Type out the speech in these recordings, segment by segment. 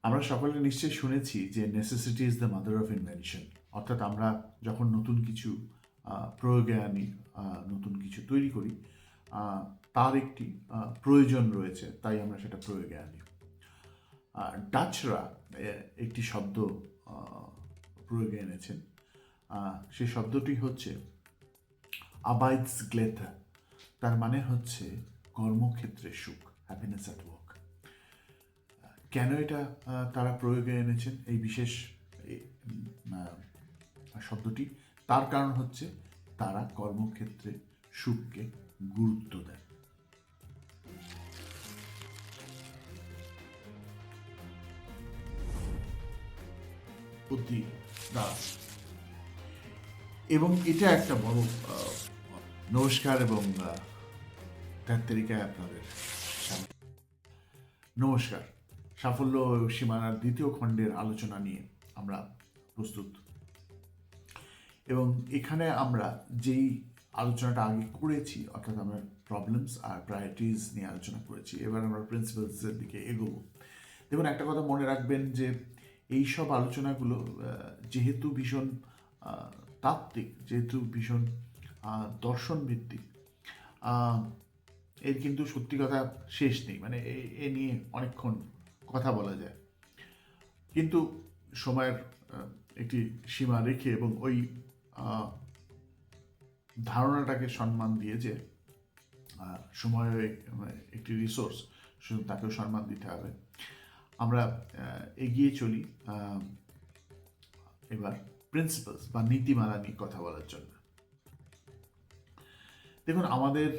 আমরা সকলে নিশ্চয়ই শুনেছি যে necessity is the mother of invention. অর্থাৎ আমরা যখন নতুন কিছু প্রয়োগে আনি, নতুন কিছু তৈরি করি, তার একটি প্রয়োজন রয়েছে, তাই আমরা সেটা প্রয়োগে আনি। ডাচরা একটি শব্দ প্রয়োগে এনেছেন। সেই শব্দটি হচ্ছে আবাইডসগ্লেথা। তার মানে হচ্ছে কর্মক্ষেত্রে সুখ, হ্যাপিনেস অ্যাট ওয়ার্ক। কেন এটা তারা প্রয়োগে এনেছেন এই বিশেষ শব্দটি? তার কারণ হচ্ছে তারা কর্মক্ষেত্রে সুখকে গুরুত্ব দেন। বুদ্ধি দাস। এবং এটা একটা বড় নমস্কার এবং তারিকায় আপনাদের সামনে। নমস্কার। সাফল্য ও সীমানার দ্বিতীয় খণ্ডের আলোচনা নিয়ে আমরা প্রস্তুত। এবং এখানে আমরা যেই আলোচনাটা আগে করেছি, অর্থাৎ আমরা প্রবলেমস আর প্রায়োরিটিস নিয়ে আলোচনা করেছি, এবার আমরা প্রিন্সিপালসের দিকে এগোবো। দেখুন, একটা কথা মনে রাখবেন যে এই সব আলোচনাগুলো যেহেতু ভীষণ তাত্ত্বিক, যেহেতু ভীষণ দর্শন ভিত্তিক, এর কিন্তু সত্যি কথা শেষ নেই। মানে এ নিয়ে অনেকক্ষণ কথা বলা যায়, কিন্তু সময়ের একটি সীমা রেখে এবং ওই ধারণাটাকে সম্মান দিয়ে যে সময় একটি রিসোর্স, শুধু তাকেও সম্মান দিতে হবে। আমরা এগিয়ে চলি এবার প্রিন্সিপালস বা নীতিমালা নিয়ে কথা বলার জন্য। দেখুন, আমাদের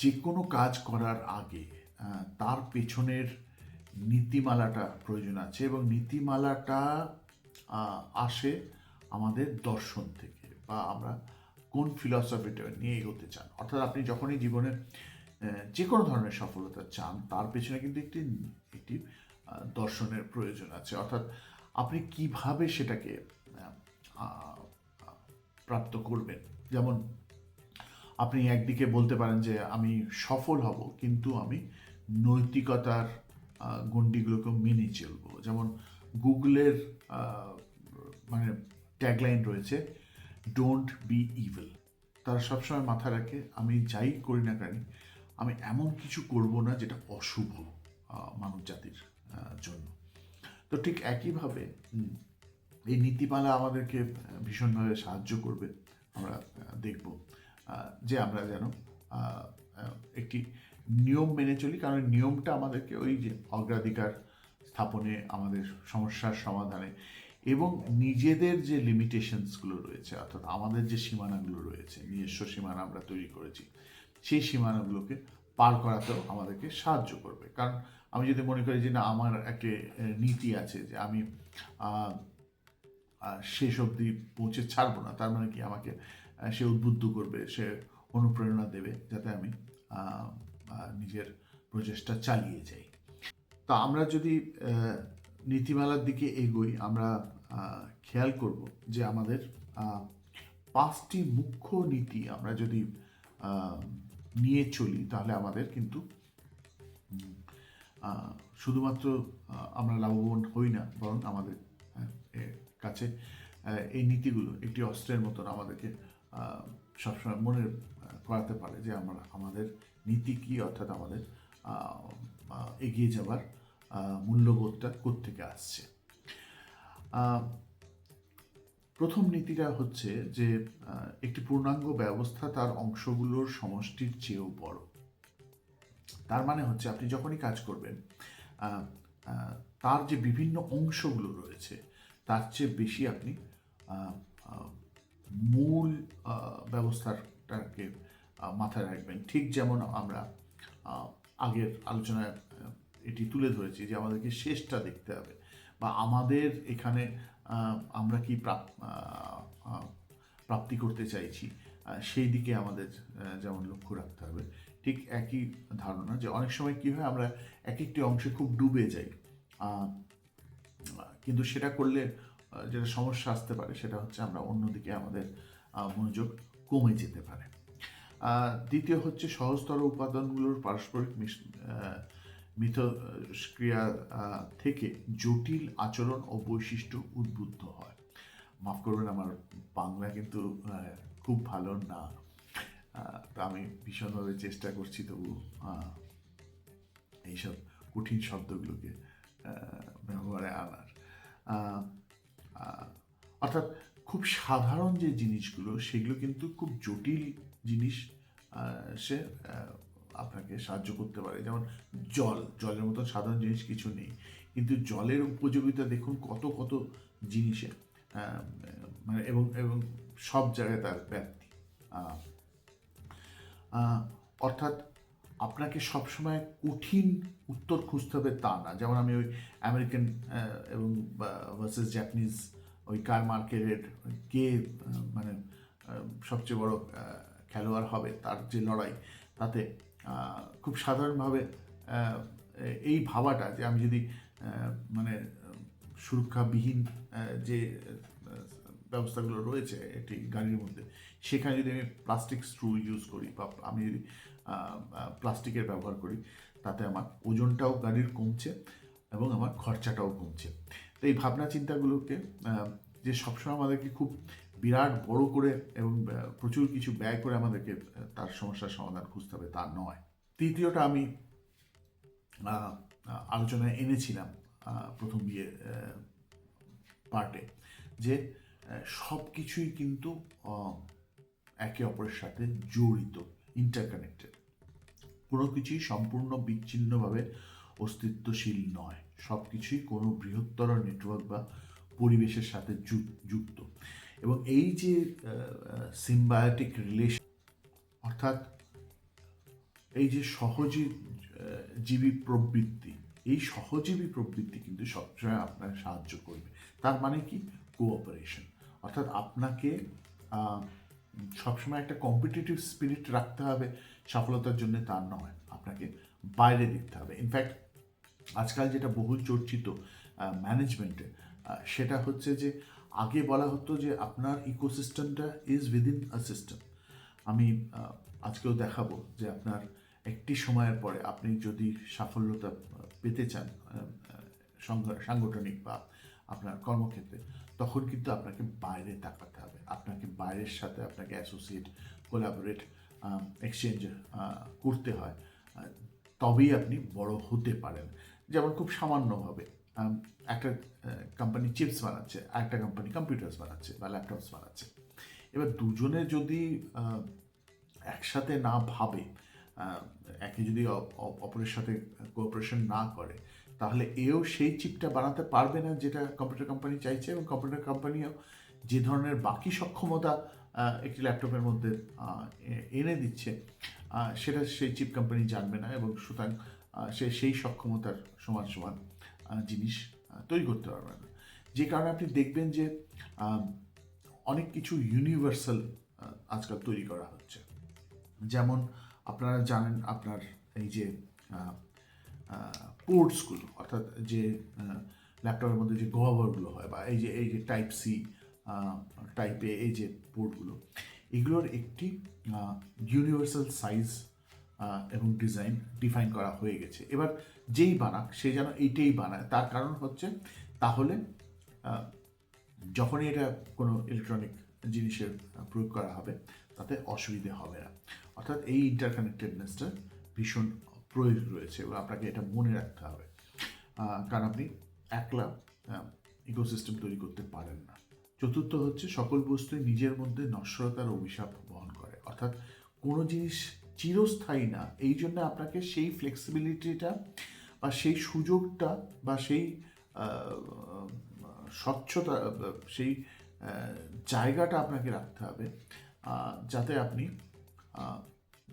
যে কোনো কাজ করার আগে তার পেছনের নীতিমালাটা প্রয়োজন আছে, এবং নীতিমালাটা আসে আমাদের দর্শন থেকে, বা আমরা কোন ফিলসফিটা নিয়ে এগোতে চান। অর্থাৎ আপনি যখনই জীবনে যে কোনো ধরনের সফলতা চান, তার পেছনে কিন্তু একটি একটি দর্শনের প্রয়োজন আছে। অর্থাৎ আপনি কিভাবে সেটাকে প্রাপ্ত করবেন। যেমন আপনি একদিকে বলতে পারেন যে আমি সফল হব, কিন্তু আমি নৈতিকতার গণ্ডিগুলোকে মেনে চলবো। যেমন গুগলের মানে ট্যাগলাইন রয়েছে, ডোন্ট বি ইভিল। তারা সবসময় মাথায় রাখে, আমি যাই করি না কেন, আমি এমন কিছু করব না যেটা অশুভ মানব জাতির জন্য। তো ঠিক একইভাবে এই নীতিমালা আমাদেরকে ভীষণভাবে সাহায্য করবে। আমরা দেখব যে আমরা যেন একটি নিয়ম মেনে চলি, কারণ নিয়মটা আমাদেরকে ওই যে অগ্রাধিকার স্থাপনে, আমাদের সমস্যার সমাধানে, এবং নিজেদের যে লিমিটেশনসগুলো রয়েছে, অর্থাৎ আমাদের যে সীমানাগুলো রয়েছে, নিজস্ব সীমানা আমরা তৈরি করেছি, সেই সীমানাগুলোকে পার করাতেও আমাদেরকে সাহায্য করবে। কারণ আমি যদি মনে করি যে না, আমার একটা নীতি আছে যে আমি শেষ অবধি পৌঁছে ছাড়বো না, তার মানে কি আমাকে সে উদ্বুদ্ধ করবে, সে অনুপ্রেরণা দেবে যাতে আমি নিজের প্রচেষ্টা চালিয়ে যাই। তা আমরা যদি নীতিমালার দিকে এগোই, আমরা খেয়াল করব যে আমাদের 5টি মুখ্য নীতি আমরা যদি নিয়ে চলি, তাহলে আমাদের কিন্তু শুধুমাত্র আমরা লাভবান হই না, বরং আমাদের কাছে এই নীতিগুলো একটি অস্ত্রের মতন আমাদেরকে সবসময় মনে করাতে পারে যে আমরা আমাদের নীতি কী, অর্থাৎ আমাদের এগিয়ে যাওয়ার মূল্যবোধটা কোত্থেকে আসছে। প্রথম নীতিটা হচ্ছে যে একটি পূর্ণাঙ্গ ব্যবস্থা তার অংশগুলোর সমষ্টির চেয়েও বড়। তার মানে হচ্ছে আপনি যখনই কাজ করবেন, তার যে বিভিন্ন অংশগুলো রয়েছে তার চেয়ে বেশি আপনি মূল ব্যবস্থাটাকে মাথায় রাখবেন। ঠিক যেমন আমরা আগের আলোচনায় এটি তুলে ধরেছি যে আমাদেরকে শেষটা দেখতে হবে, বা আমাদের এখানে আমরা কি প্রাপ্তি করতে চাইছি সেই দিকে আমাদের যেমন লক্ষ্য রাখতে হবে। ঠিক একই ধারণা যে অনেক সময় কী হয়, আমরা এক একটি অংশে খুব ডুবে যাই, কিন্তু সেটা করলে যেটা সমস্যা আসতে পারে সেটা হচ্ছে আমরা অন্যদিকে আমাদের মনোযোগ কমে যেতে পারে। দ্বিতীয় হচ্ছে সহজতর উপাদানগুলোর পারস্পরিক মিথস্ক্রিয়া থেকে জটিল আচরণ ও বৈশিষ্ট্য উদ্বুদ্ধ হয়। মাফ করবেন, আমার বাংলা কিন্তু খুব ভালো না, তা আমি ভীষণভাবে চেষ্টা করছি তবু এইসব কঠিন শব্দগুলোকে ব্যবহারে আনার। আহ, আহ, অর্থাৎ খুব সাধারণ যে জিনিসগুলো সেগুলো কিন্তু খুব জটিল জিনিস সে আপনাকে সাহায্য করতে পারে। যেমন জলের মতো সাধারণ জিনিস কিছু নেই, কিন্তু জলের উপযোগিতা দেখুন কত কত জিনিসে, মানে এবং এবং সব জায়গায় তার ব্যাপ্তি। অর্থাৎ আপনাকে সবসময় কঠিন উত্তর খুঁজতে হবে তা না। যেমন আমি ওই আমেরিকান এবং ভার্সেস জাপানিজ ওই কার মার্কেটের কে মানে সবচেয়ে বড় খেলোয়াড় হবে তার যে লড়াই, তাতে খুব সাধারণভাবে এই ভাবাটা যে আমি যদি মানে সুরক্ষাবিহীন যে ব্যবস্থাগুলো রয়েছে একটি গাড়ির মধ্যে, সেখানে যদি আমি প্লাস্টিক স্ক্রু ইউজ করি বা আমি যদি প্লাস্টিকের ব্যবহার করি, তাতে আমার ওজনটাও গাড়ির কমছে এবং আমার খরচাটাও কমছে। তো এই ভাবনা চিন্তাগুলোকে যে সবসময় আমাদেরকে খুব বিরাট বড় করে এবং প্রচুর কিছু ব্যয় করে আমাদেরকে তার সমস্যার সমাধান খুঁজতে হবে তা নয়। তৃতীয়টা আমি আলোচনায় এনেছিলাম প্রথম পার্টে, যে সব কিছুই কিন্তু একে অপরের সাথে জড়িত, ইন্টারকানেক্টেড। কোনো কিছুই সম্পূর্ণ বিচ্ছিন্নভাবে অস্তিত্বশীল নয়, সব কিছুই কোনো বৃহত্তর নেটওয়ার্ক বা পরিবেশের সাথে যুক্ত। এবং এই যে সিম্বায়োটিক রিলেশন, অর্থাৎ এই যে সহজীবী প্রবৃত্তি, এই সহজীবী প্রবৃত্তি কিন্তু সবসময় আপনাকে সাহায্য করবে। তার মানে কি? কোঅপারেশন। অর্থাৎ আপনাকে সবসময় একটা কম্পিটিটিভ স্পিরিট রাখতে হবে সফলতার জন্য, তার নয়, আপনাকে বাইরে দেখতে হবে। ইনফ্যাক্ট আজকাল যেটা বহুল চর্চিত ম্যানেজমেন্টে, সেটা হচ্ছে যে আগে বলা হতো যে আপনার ইকোসিস্টেমটা ইজ উইদিন আ সিস্টেম। আমি আজকেও দেখাবো যে আপনার একটি সময়ের পরে আপনি যদি সাফল্যতা পেতে চান সাংগঠনিক বা আপনার কর্মক্ষেত্রে, তখন কিন্তু আপনাকে বাইরে তাকাতে হবে, আপনাকে বাইরের সাথে আপনাকে অ্যাসোসিয়েট, কোলাবোরেট, এক্সচেঞ্জ করতে হয়, তবেই আপনি বড় হতে পারেন। যেমন খুব সামান্যভাবে একটা কোম্পানি চিপস বানাচ্ছে, একটা কোম্পানি কম্পিউটার্স বানাচ্ছে বা ল্যাপটপস বানাচ্ছে। এবার দুজনে যদি একসাথে না ভাবে, একে যদি অপরের সাথে কোঅপারেশন না করে, তাহলে এও সেই চিপটা বানাতে পারবে না যেটা কম্পিউটার কোম্পানি চাইছে, এবং কম্পিউটার কোম্পানিও যে ধরনের বাকি সক্ষমতা একটি ল্যাপটপের মধ্যে এনে দিচ্ছে, সেটা সেই চিপ কোম্পানি জানবে না, এবং সুতরাং সে সেই সক্ষমতার সমান সমান জিনিস তৈরি করতে পারবে না। যে কারণে আপনি দেখবেন যে অনেক কিছু ইউনিভার্সাল আজকাল তৈরি করা হচ্ছে। যেমন আপনারা জানেন, আপনার এই যে পোর্টসগুলো, অর্থাৎ যে ল্যাপটপের মধ্যে যে গহ্বরগুলো হয়, বা এই যে টাইপ সি, টাইপ এ, এই যে পোর্টগুলো, এগুলোর একটি ইউনিভার্সাল সাইজ এবং ডিজাইন ডিফাইন করা হয়ে গেছে। এবার যেই বানাক সে যেন এইটাই বানায়, তার কারণ হচ্ছে তাহলে যখনই এটা কোনো ইলেকট্রনিক জিনিসের প্রয়োগ করা হবে তাতে অসুবিধে হবে না। অর্থাৎ এই ইন্টারকানেক্টেডনেসটা ভীষণ প্রয়োজন রয়েছে, এবং আপনাকে এটা মনে রাখতে হবে, কারণ আপনি একলা ইকোসিস্টেম তৈরি করতে পারেন না। চতুর্থ হচ্ছে, সকল বস্তুই নিজের মধ্যে নশ্বরতার অভিশাপ বহন করে। অর্থাৎ কোনো জিনিস চিরস্থায়ী না, এই জন্য আপনাকে সেই ফ্লেক্সিবিলিটিটা বা সেই সুযোগটা বা সেই স্বচ্ছতা, সেই জায়গাটা আপনাকে রাখতে হবে, যাতে আপনি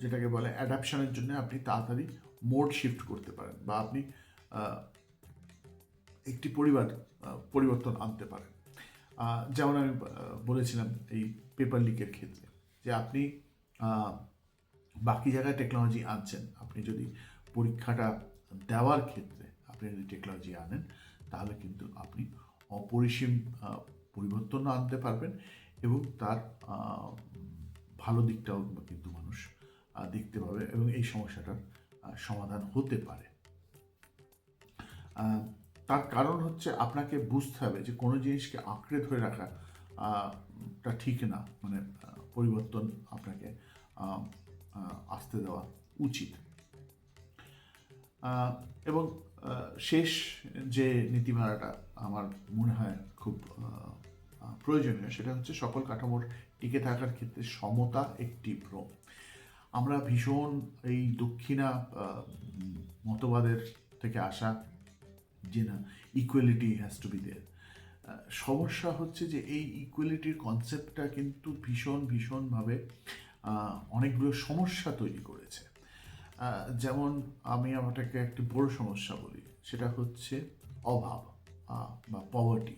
যেটাকে বলে অ্যাডাপশনের জন্য আপনি তাড়াতাড়ি মোড শিফট করতে পারেন, বা আপনি একটি পরিবর্তন আনতে পারেন। যেমন আমি বলেছিলাম এই পেপার লিকের ক্ষেত্রে, যে আপনি বাকি জায়গায় টেকনোলজি আনছেন, আপনি যদি পরীক্ষাটা দেওয়ার ক্ষেত্রে আপনি যদি টেকনোলজি আনেন, তাহলে কিন্তু আপনি অপরিসীম পরিবর্তন আনতে পারবেন, এবং তার ভালো দিকটাও কিন্তু মানুষ দেখতে পাবে, এবং এই সমস্যাটার সমাধান হতে পারে। তার কারণ হচ্ছে আপনাকে বুঝতে হবে যে কোনো জিনিসকে আঁকড়ে ধরে রাখা টা ঠিক না, মানে পরিবর্তন আপনাকে আসতে দেওয়া উচিত। এবং শেষ যে নীতিমালাটা আমার মনে হয় খুব প্রয়োজনীয়, সেটা হচ্ছে সকল কাঠামোর টিকে থাকার ক্ষেত্রে সমতা একটি ভ্রম। আমরা ভীষণ এই দক্ষিণা মতবাদের থেকে আসা যে না, equality has to be there. সমস্যা হচ্ছে যে এই ইকুয়ালিটির কনসেপ্টটা কিন্তু ভীষণভাবে অনেকগুলো সমস্যা তৈরি করেছে। যেমন আমি আমাটাকে একটি বড় সমস্যা বলি, সেটা হচ্ছে অভাব বা পভার্টি।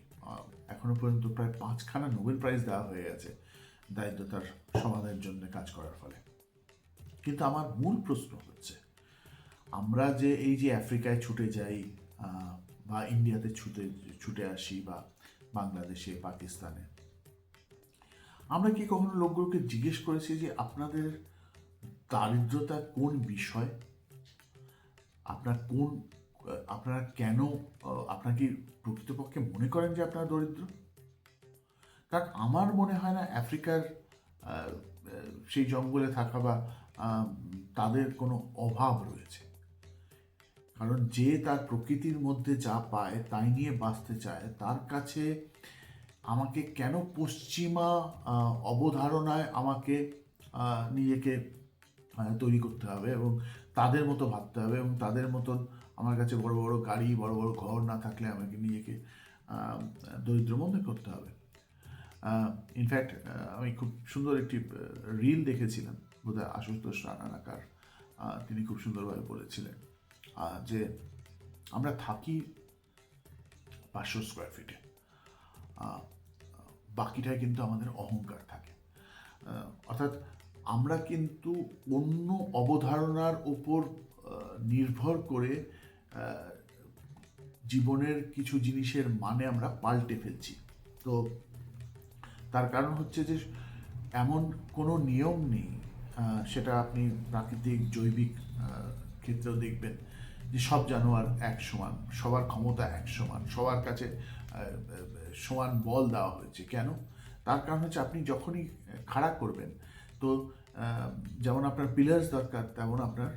এখনো পর্যন্ত প্রায় 5খানা নোবেল প্রাইজ দেওয়া হয়ে গেছে দারিদ্রতার সমাধানের জন্য কাজ করার ফলে। কিন্তু আমার মূল প্রশ্ন হচ্ছে, আমরা যে এই যে আফ্রিকায় ছুটে যাই বা ইন্ডিয়াতে ছুটে আসি বা বাংলাদেশে, পাকিস্তানে, আমরা কি কখনো লোকগুলোকে জিজ্ঞেস করেছি যে আপনাদের দারিদ্রতা কোন বিষয়, আপনারা কেন, আপনারা কি প্রকৃতপক্ষে মনে করেন যে আপনারা দরিদ্র? কারণ আমার মনে হয় না আফ্রিকার সেই জঙ্গলে থাকা বা তাদের কোনো অভাব রয়েছে। কারণ যে তার প্রকৃতির মধ্যে যা পায় তাই নিয়ে বাঁচতে চায়, তার কাছে আমাকে কেন পশ্চিমা অবধারণায় আমাকে নিজেকে তৈরি করতে হবে এবং তাদের মতো ভাবতে হবে, এবং তাদের মতন আমার কাছে বড় বড় গাড়ি, বড় বড় ঘর না থাকলে আমাকে নিজেকে দরিদ্র মনে করতে হবে। ইনফ্যাক্ট আমি খুব সুন্দর একটি রিল দেখেছিলাম, বোধহয় আশুতোষ রানাকার, তিনি খুব সুন্দরভাবে বলেছিলেন যে আমরা থাকি 500 স্কোয়ার ফিটে, বাকিটায় কিন্তু আমাদের অহংকার থাকে। অর্থাৎ আমরা কিন্তু অন্য অবধারণার উপর নির্ভর করে জীবনের কিছু জিনিসের মানে আমরা পাল্টে ফেলছি। তো তার কারণ হচ্ছে যে এমন কোনো নিয়ম নেই, সেটা আপনি প্রাকৃতিক জৈবিক ক্ষেত্রেও দেখবেন যে সব জানোয়ার এক সমান, সবার ক্ষমতা এক সমান, সবার কাছে সমান বল দেওয়া হয়েছে। কেন? তার কারণ হচ্ছে আপনি যখনই খাড়া করবেন, তো যেমন আপনার পিলার্স দরকার, তেমন আপনার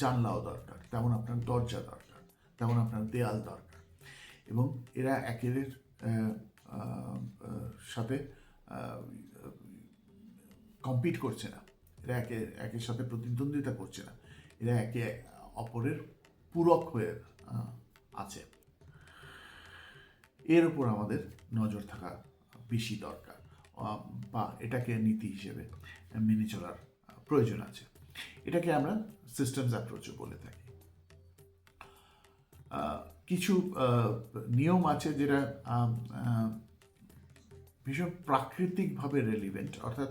জানলাও দরকার, তেমন আপনার দরজা দরকার, তেমন আপনার দেয়াল দরকার। এবং এরা একের সাথে কম্পিট করছে না, এরা একের সাথে প্রতিদ্বন্দ্বিতা করছে না, এরা একে অপরের পূরক হয়ে আছে। এর উপর আমাদের নজর থাকা বেশি দরকার, বা এটাকে নীতি হিসেবে মেনে চলার প্রয়োজন আছে। এটাকে আমরা সিস্টেমস অ্যাপ্রোচও বলে থাকি। কিছু নিয়ম আছে যেটা ভীষণ প্রাকৃতিকভাবে রেলিভেন্ট, অর্থাৎ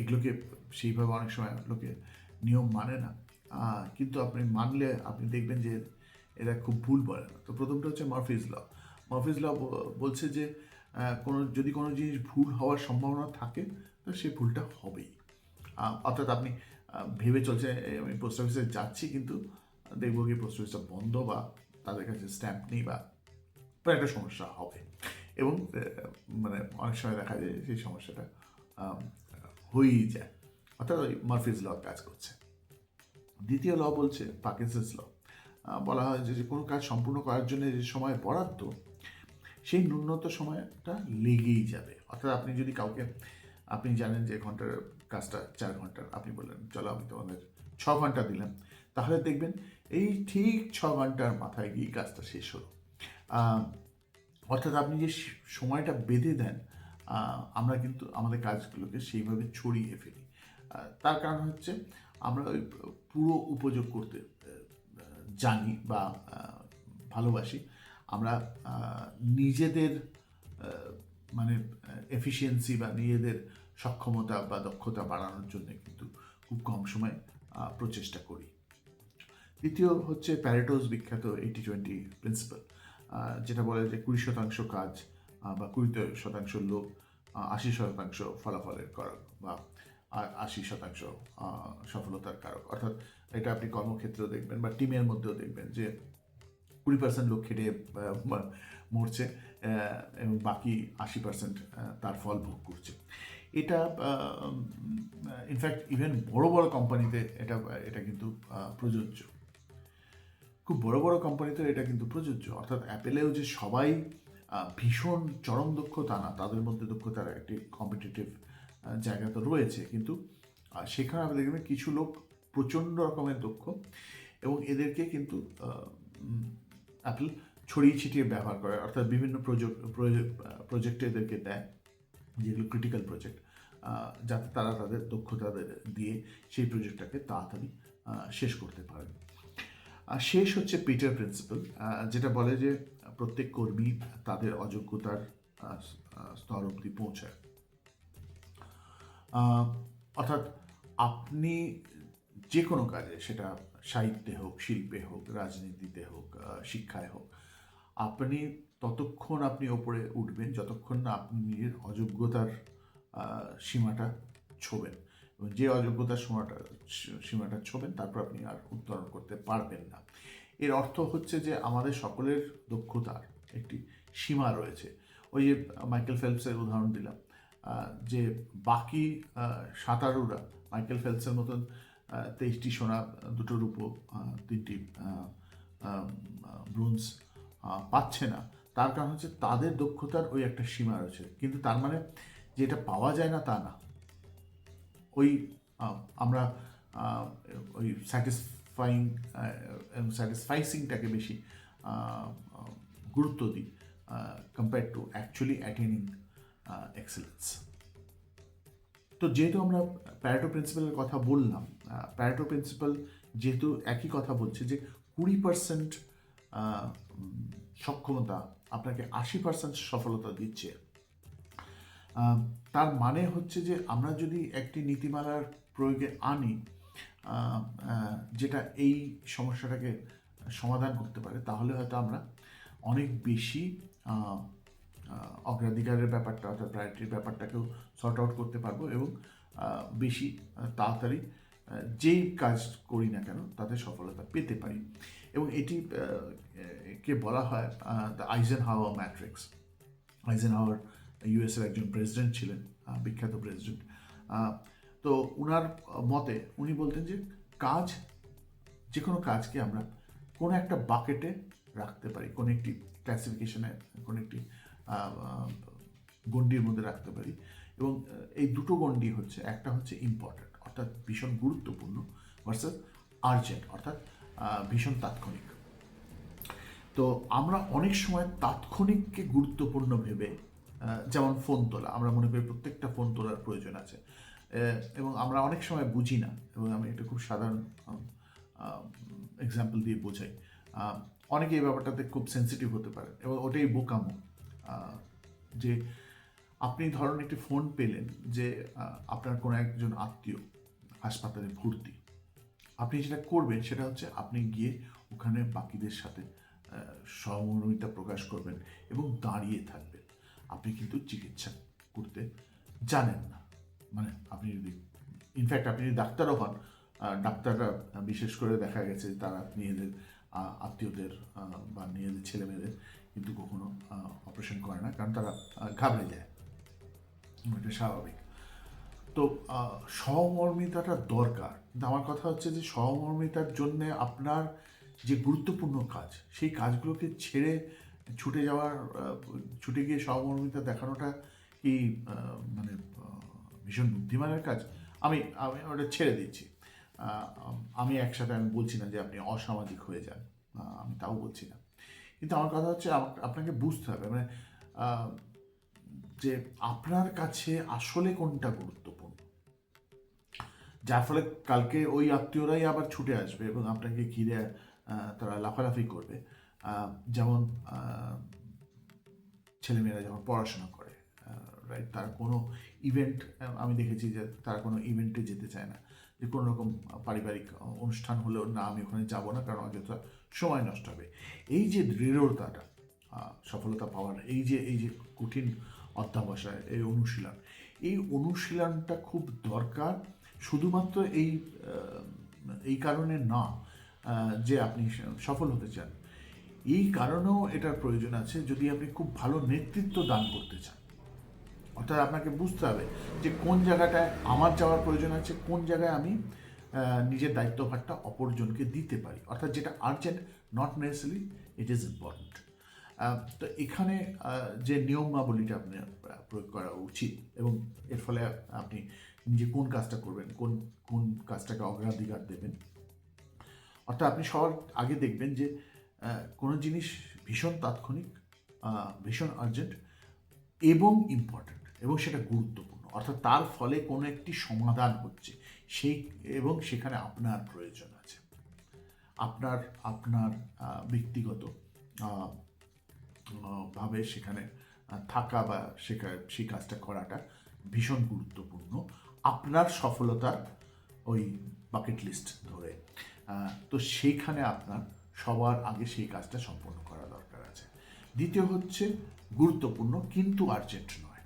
এগুলোকে সেইভাবে অনেক সময় লোকে নিয়ম মানে না, কিন্তু আপনি মানলে আপনি দেখবেন যে এরা খুব ভুল বলে না। তো প্রথমটা হচ্ছে মার্ফিজ ল। মার্ফিজ ল বলছে যে যদি কোনো জিনিস ভুল হওয়ার সম্ভাবনা থাকে, তো সেই ভুলটা হবেই। অর্থাৎ আপনি ভেবে চলছে আমি পোস্ট অফিসে যাচ্ছি, কিন্তু দেখবো কি পোস্ট অফিসটা বন্ধ, বা তাদের কাছে স্ট্যাম্প নেই, বা একটা সমস্যা হবে। এবং মানে অনেক সময় দেখা যায় সেই সমস্যাটা হয়েই যায়। অর্থাৎ ওই মার্ফিজ ল কাজ করছে। দ্বিতীয় ল বলছে পার্কিনসন্স ল। বলা হয় যে কোনো কাজ সম্পূর্ণ করার জন্য যে সময় বরাদ্দ, সেই ন্যূনতম সময়টা লেগেই যাবে। অর্থাৎ আপনি যদি কাউকে, আপনি জানেন যে ঘন্টার কাজটা 4 ঘন্টার, আপনি বললেন চলো আমি তোমাদের 6 ঘন্টা দিলাম, তাহলে দেখবেন এই ঠিক 6 ঘন্টার মাথায় গিয়ে কাজটা শেষ হলো। অর্থাৎ আপনি যে সময়টা বেঁধে দেন, আমরা কিন্তু আমাদের কাজগুলোকে সেইভাবে ছড়িয়ে ফেলি। তার কারণ হচ্ছে আমরা ওই পুরো উপযোগ করতে জানি বা ভালোবাসি। আমরা নিজেদের মানে এফিসিয়েন্সি বা নিজেদের সক্ষমতা বা দক্ষতা বাড়ানোর জন্য কিন্তু খুব কম সময় প্রচেষ্টা করি। দ্বিতীয় হচ্ছে প্যারেটোস বিখ্যাত 80-20 প্রিন্সিপাল, যেটা বলে যে 20% কাজ বা 20% লোক 80% ফলাফলের কারক, বা 80% সফলতার কারক। অর্থাৎ এটা আপনি কর্মক্ষেত্রেও দেখবেন বা টিমের মধ্যেও দেখবেন যে 20% লোক খেটে মরছে এবং বাকি 80% তার ফল ভোগ করছে। এটা ইনফ্যাক্ট ইভেন বড় বড় কোম্পানিতে এটা এটা কিন্তু প্রযোজ্য। খুব বড় বড় কোম্পানিতে এটা কিন্তু প্রযোজ্য, অর্থাৎ অ্যাপেলেও যে সবাই ভীষণ চরম দক্ষ তা না, তাদের মধ্যে দক্ষতার একটি কম্পিটিটিভ জায়গা তো রয়েছে, কিন্তু সেখানে আপনি দেখবেন কিছু লোক প্রচণ্ড রকমের দক্ষ এবং এদেরকে কিন্তু অ্যাপেল ছড়িয়ে ছিটিয়ে ব্যবহার করে, অর্থাৎ বিভিন্ন প্রজেক্টে এদেরকে দেয় যেগুলো ক্রিটিক্যাল প্রজেক্ট, যাতে তারা তাদের দক্ষতা দিয়ে সেই প্রজেক্টটাকে তাড়াতাড়ি শেষ করতে পারে। শেষ হচ্ছে পিটার প্রিন্সিপাল, যেটা বলে যে প্রত্যেক কর্মী তাদের অযোগ্যতার স্তর অবধি পৌঁছায়। অর্থাৎ আপনি যে কোনো কাজে, সেটা সাহিত্যে হোক, শিল্পে হোক, রাজনীতিতে হোক, শিক্ষায় হোক, আপনি ততক্ষণ আপনি ওপরে উঠবেন যতক্ষণ না আপনি নিজের অযোগ্যতার সীমাটা ছোবেন, এবং যে অযোগ্যতার সীমাটা ছোবেন তারপর আপনি আর উত্তরণ করতে পারবেন না। এর অর্থ হচ্ছে যে আমাদের সকলের দক্ষতার একটি সীমা রয়েছে। ওই যে মাইকেল ফেলপসের উদাহরণ দিলাম, যে বাকি সাঁতারুরা মাইকেল ফেলপসের মতন 23টি সোনা, 2টো রূপো, 3টি ব্রোঞ্জ পাচ্ছে না, তার কারণ হচ্ছে তাদের দক্ষতার ওই একটা সীমা রয়েছে। কিন্তু তার মানে যেটা পাওয়া যায় না তা না। ওই আমরা ওই স্যাটিসফাইসিংটাকে বেশি গুরুত্ব দিই compare to actually attaining excellence. তো যেহেতু আমরা প্যারেটো প্রিন্সিপালের কথা বললাম, প্যারেটো প্রিন্সিপাল যেহেতু একই কথা বলছে যে 20% সক্ষমতা আপনাকে 80% সফলতা দিচ্ছে, তার মানে হচ্ছে যে আমরা যদি একটি নীতিমালার প্রয়োগে আনি যেটা এই সমস্যাটাকে সমাধান করতে পারে, তাহলে হয়তো আমরা অনেক বেশি অগ্রাধিকারের ব্যাপারটা, অর্থাৎ প্রায়োরিটির ব্যাপারটাকেও সর্ট আউট করতে পারবো এবং বেশি তাড়াতাড়ি যেই কাজ করি না কেন তাতে সফলতা পেতে পারি। এবং এটি কে বলা হয় দ্য আইজেনহাওয়ার ম্যাট্রিক্স। আইজেনহাওয়ার ইউএসের একজন প্রেসিডেন্ট ছিলেন, বিখ্যাত প্রেসিডেন্ট। তো উনার মতে উনি বলতেন যে যে কোনো কাজকে আমরা কোনো একটা বাকেটে রাখতে পারি, কোনো একটি ক্লাসিফিকেশনে, কোনো একটি গণ্ডির মধ্যে রাখতে পারি। এবং এই দুটো গণ্ডি হচ্ছে, একটা হচ্ছে ইম্পর্ট্যান্ট অর্থাৎ ভীষণ গুরুত্বপূর্ণ, ভার্সাস আর্জেন্ট অর্থাৎ ভীষণ তাৎক্ষণিক। তো আমরা অনেক সময় তাৎক্ষণিককে গুরুত্বপূর্ণ ভেবে, যেমন ফোন তোলা, আমরা মনে করি প্রত্যেকটা ফোন তোলার প্রয়োজন আছে, এবং আমরা অনেক সময় বুঝি না। এবং আমি একটা খুব সাধারণ এক্সাম্পল দিয়ে বোঝাই। অনেকে এই ব্যাপারটাতে খুব সেন্সিটিভ হতে পারে এবং ওটাই বোকামো। যে আপনি ধরুন একটি ফোন পেলেন যে আপনার কোনো একজন আত্মীয় হাসপাতালে ভর্তি, আপনি যেটা করবেন সেটা হচ্ছে আপনি গিয়ে ওখানে বাকিদের সাথে সহমর্মিতা প্রকাশ করবেন এবং দাঁড়িয়ে থাকবেন। আপনি কিন্তু চিকিৎসা করতে জানেন না, মানে আপনি যদি ইনফ্যাক্ট আপনি যদি ডাক্তারও হন, ডাক্তাররা বিশেষ করে দেখা গেছে তারা নিজেদের আত্মীয়দের বা নিজেদের ছেলেমেয়েদের কিন্তু কখনো অপারেশন করে না, কারণ তারা ঘাবড়ে যায়, এটা স্বাভাবিক। তো সহমর্মিতাটা দরকার, কিন্তু আমার কথা হচ্ছে যে সহমর্মিতার জন্যে আপনার যে গুরুত্বপূর্ণ কাজ, সেই কাজগুলোকে ছেড়ে ছুটে গিয়ে সহমর্মিতা দেখানোটা কি মানে ভীষণ বুদ্ধিমানের কাজ? আমি ওটা ছেড়ে দিচ্ছি। আমি একসাথে আমি বলছি না যে আপনি অসামাজিক হয়ে যান, আমি তাও বলছি না, কিন্তু আমার কথা হচ্ছে আপনাকে বুঝতে হবে মানে যে আপনার কাছে আসলে কোনটা গুরুত্বপূর্ণ, যার ফলে কালকে ওই আত্মীয়রাই আবার ছুটে আসবে এবং আপনাকে ঘিরে তারা লাফালাফি করবে। যেমন ছেলেমেয়েরা যখন পড়াশোনা করে, রাইট, তার কোনো ইভেন্ট, আমি দেখেছি যে তারা কোনো ইভেন্টে যেতে চায় না, যে কোনো রকম পারিবারিক অনুষ্ঠান হলেও না, আমি ওখানে যাব না, কারণ অযথা সময় নষ্ট হবে। এই যে দৃঢ়তাটা সফলতা পাওয়ার, এই যে কঠিন অধ্যাবসায়, এই অনুশীলনটা খুব দরকার। শুধুমাত্র এই কারণে না যে আপনি সফল হতে চান, এই কারণেও এটার প্রয়োজন আছে যদি আপনি খুব ভালো নেতৃত্ব দান করতে চান। অর্থাৎ আপনাকে বুঝতে হবে যে কোন জায়গাটায় আমার যাওয়ার প্রয়োজন আছে, কোন জায়গায় আমি নিজের দায়িত্বভারটা অপরজনকে দিতে পারি, অর্থাৎ যেটা urgent, not necessary it is important. তো এখানে যে নিয়মাবলীটা আপনার প্রয়োগ করা উচিত, এবং এর ফলে আপনি নিজে কোন কাজটা করবেন, কোন কোন কাজটাকে অগ্রাধিকার দেবেন। অর্থাৎ আপনি সবার আগে দেখবেন যে কোনো জিনিস ভীষণ তাৎক্ষণিক, ভীষণ আর্জেন্ট এবং ইম্পর্ট্যান্ট, এবং সেটা গুরুত্বপূর্ণ, অর্থাৎ তার ফলে কোনো একটি সমাধান হচ্ছে সেই, এবং সেখানে আপনার প্রয়োজন আছে, আপনার আপনার ব্যক্তিগত ভাবে সেখানে থাকা বা সেই কাজটা করাটা ভীষণ গুরুত্বপূর্ণ আপনার সফলতার ওই বাকেট লিস্ট ধরে। তো সেইখানে আপনার সবার আগে সেই কাজটা সম্পন্ন করা দরকার আছে। দ্বিতীয় হচ্ছে গুরুত্বপূর্ণ কিন্তু আর্জেন্ট নয়।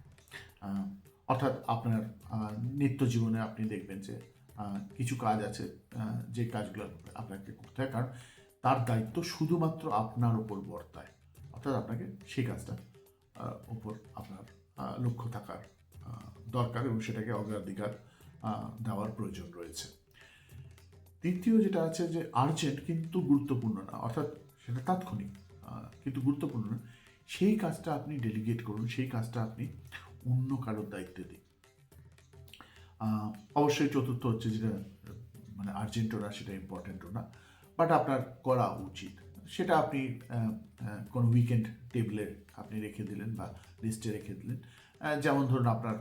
অর্থাৎ আপনার নিত্য জীবনে আপনি দেখবেন যে কিছু কাজ আছে যে কাজগুলো আপনাকে করতে হয়, কারণ তার দায়িত্ব শুধুমাত্র আপনার ওপর বর্তায়, অর্থাৎ আপনাকে সেই কাজটা উপর আপনার লক্ষ্য থাকার দরকার, এবং সেটাকে অগ্রাধিকার দেওয়ার প্রয়োজন রয়েছে। তৃতীয় যেটা আছে যে আর্জেন্ট কিন্তু গুরুত্বপূর্ণ না, অর্থাৎ সেটা তাৎক্ষণিক কিন্তু গুরুত্বপূর্ণ না, সেই কাজটা আপনি ডেলিগেট করুন, সেই কাজটা আপনি অন্য কারোর দায়িত্বে দিন। অবশ্যই চতুর্থ হচ্ছে যেটা মানে আর্জেন্টও না, সেটা ইম্পর্টেন্টও না, বাট আপনার করা উচিত, সেটা আপনি কোনো উইকেন্ড টেবিলে আপনি রেখে দিলেন বা লিস্টে রেখে দিলেন। যেমন ধরুন আপনার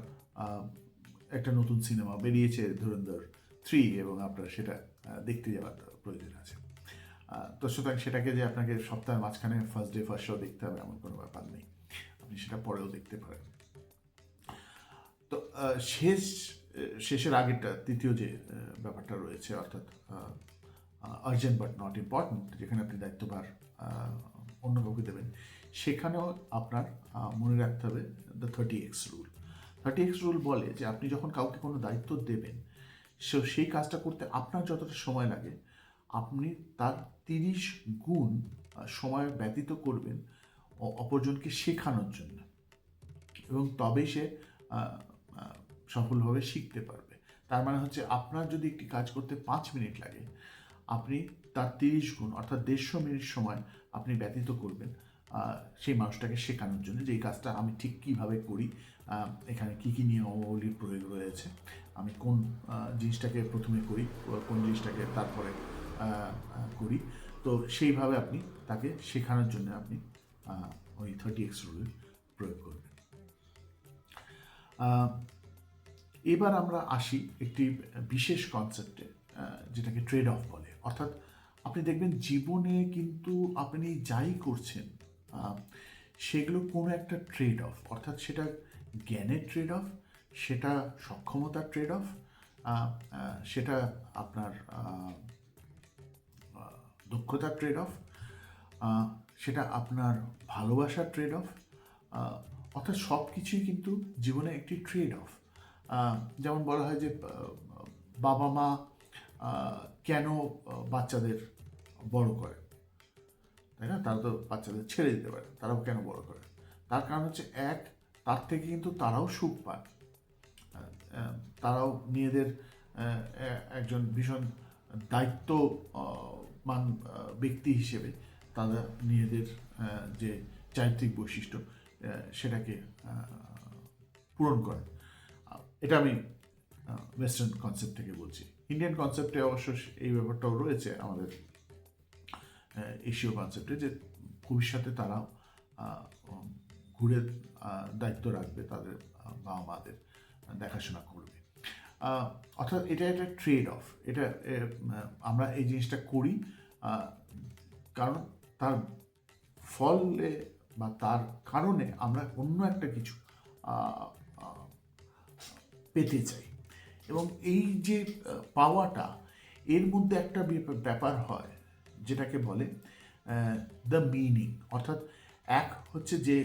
একটা নতুন সিনেমা বেরিয়েছে ধুরন্ধর 3, এবং আপনার সেটা দেখতে যাওয়ার প্রয়োজন আছে। তো সুতরাং সেটাকে যে আপনাকে সপ্তাহের মাঝখানে ফার্স্ট ডে ফার্স্ট শো দেখতে হবে এমন কোনো ব্যাপার নেই, আপনি সেটা পরেও দেখতে পারেন। তো শেষের আগেরটা তৃতীয় যে ব্যাপারটা রয়েছে, অর্থাৎ আর্জেন্ট বাট নট ইম্পর্ট্যান্ট, যেখানে আপনি দায়িত্বভার অন্য কাউকে দেবেন, সেখানেও আপনার মনে রাখতে হবে the 30x rule. 30x rule বলে যে আপনি যখন কাউকে কোনো দায়িত্ব দেবেন, সেই কাজটা করতে আপনার যতটা সময় লাগে, আপনি তার 30 গুণ সময় ব্যতীত করবেন অপরজনকে শেখানোর জন্য, এবং তবেই সে সফলভাবে শিখতে পারবে। তার মানে হচ্ছে আপনার যদি একটি কাজ করতে 5 মিনিট লাগে, আপনি তার 30 গুণ অর্থাৎ 150 মিনিট সময় আপনি ব্যতীত করবেন সেই মানুষটাকে শেখানোর জন্য যে এই কাজটা আমি ঠিক কীভাবে করি, এখানে কী কী নিয়মাবলীর প্রয়োগ রয়েছে, আমি কোন জিনিসটাকে প্রথমে করি, কোন জিনিসটাকে তারপরে করি। তো সেইভাবে আপনি তাকে শেখানোর জন্য আপনি ওই 30x রুলের প্রয়োগ করবেন। এবার আমরা আসি একটি বিশেষ কনসেপ্টে, যেটাকে ট্রেড অফ বলে। অর্থাৎ আপনি দেখবেন জীবনে কিন্তু আপনি যাই করছেন সেগুলো কোনো একটা ট্রেড অফ, অর্থাৎ সেটা জ্ঞানের ট্রেড অফ, সেটা সক্ষমতার ট্রেড অফ, সেটা আপনার দক্ষতার ট্রেড অফ, সেটা আপনার ভালোবাসার ট্রেড অফ, অর্থাৎ সব কিছুই কিন্তু জীবনে একটি ট্রেড অফ। যেমন বলা হয় যে বাবা মা কেন বাচ্চাদের বড় করে, তাই না? তারা তো বাচ্চাদের ছেড়ে দিতে পারে, তারাও কেন বড় করে? তার কারণ হচ্ছে তার থেকে কিন্তু তারাও সুখ পায়, তারাও নিজেদের একজন ভীষণ দায়িত্বমান ব্যক্তি হিসেবে তারা নিজেদের যে চারিত্রিক বৈশিষ্ট্য সেটাকে পূরণ করে। এটা আমি ওয়েস্টার্ন কনসেপ্ট থেকে বলছি। ইন্ডিয়ান কনসেপ্টে অবশ্য এই ব্যাপারটাও রয়েছে, আমাদের এশীয় কনসেপ্টে, যে ভবিষ্যতে তারা ঘুরে দায়িত্ব রাখবে, তাদের বাবা মাদের দেখাশোনা করবে। অর্থাৎ এটা একটা ট্রেড অফ। এটা আমরা এই জিনিসটা করি কারণ তার ফলে বা তার কারণে আমরা অন্য একটা কিছু পেতে চাই, এবং এই যে পাওয়াটা, এর মধ্যে একটা ব্যাপার হয় যেটাকে বলে দ্য মিনিং। অর্থাৎ এক হচ্ছে যে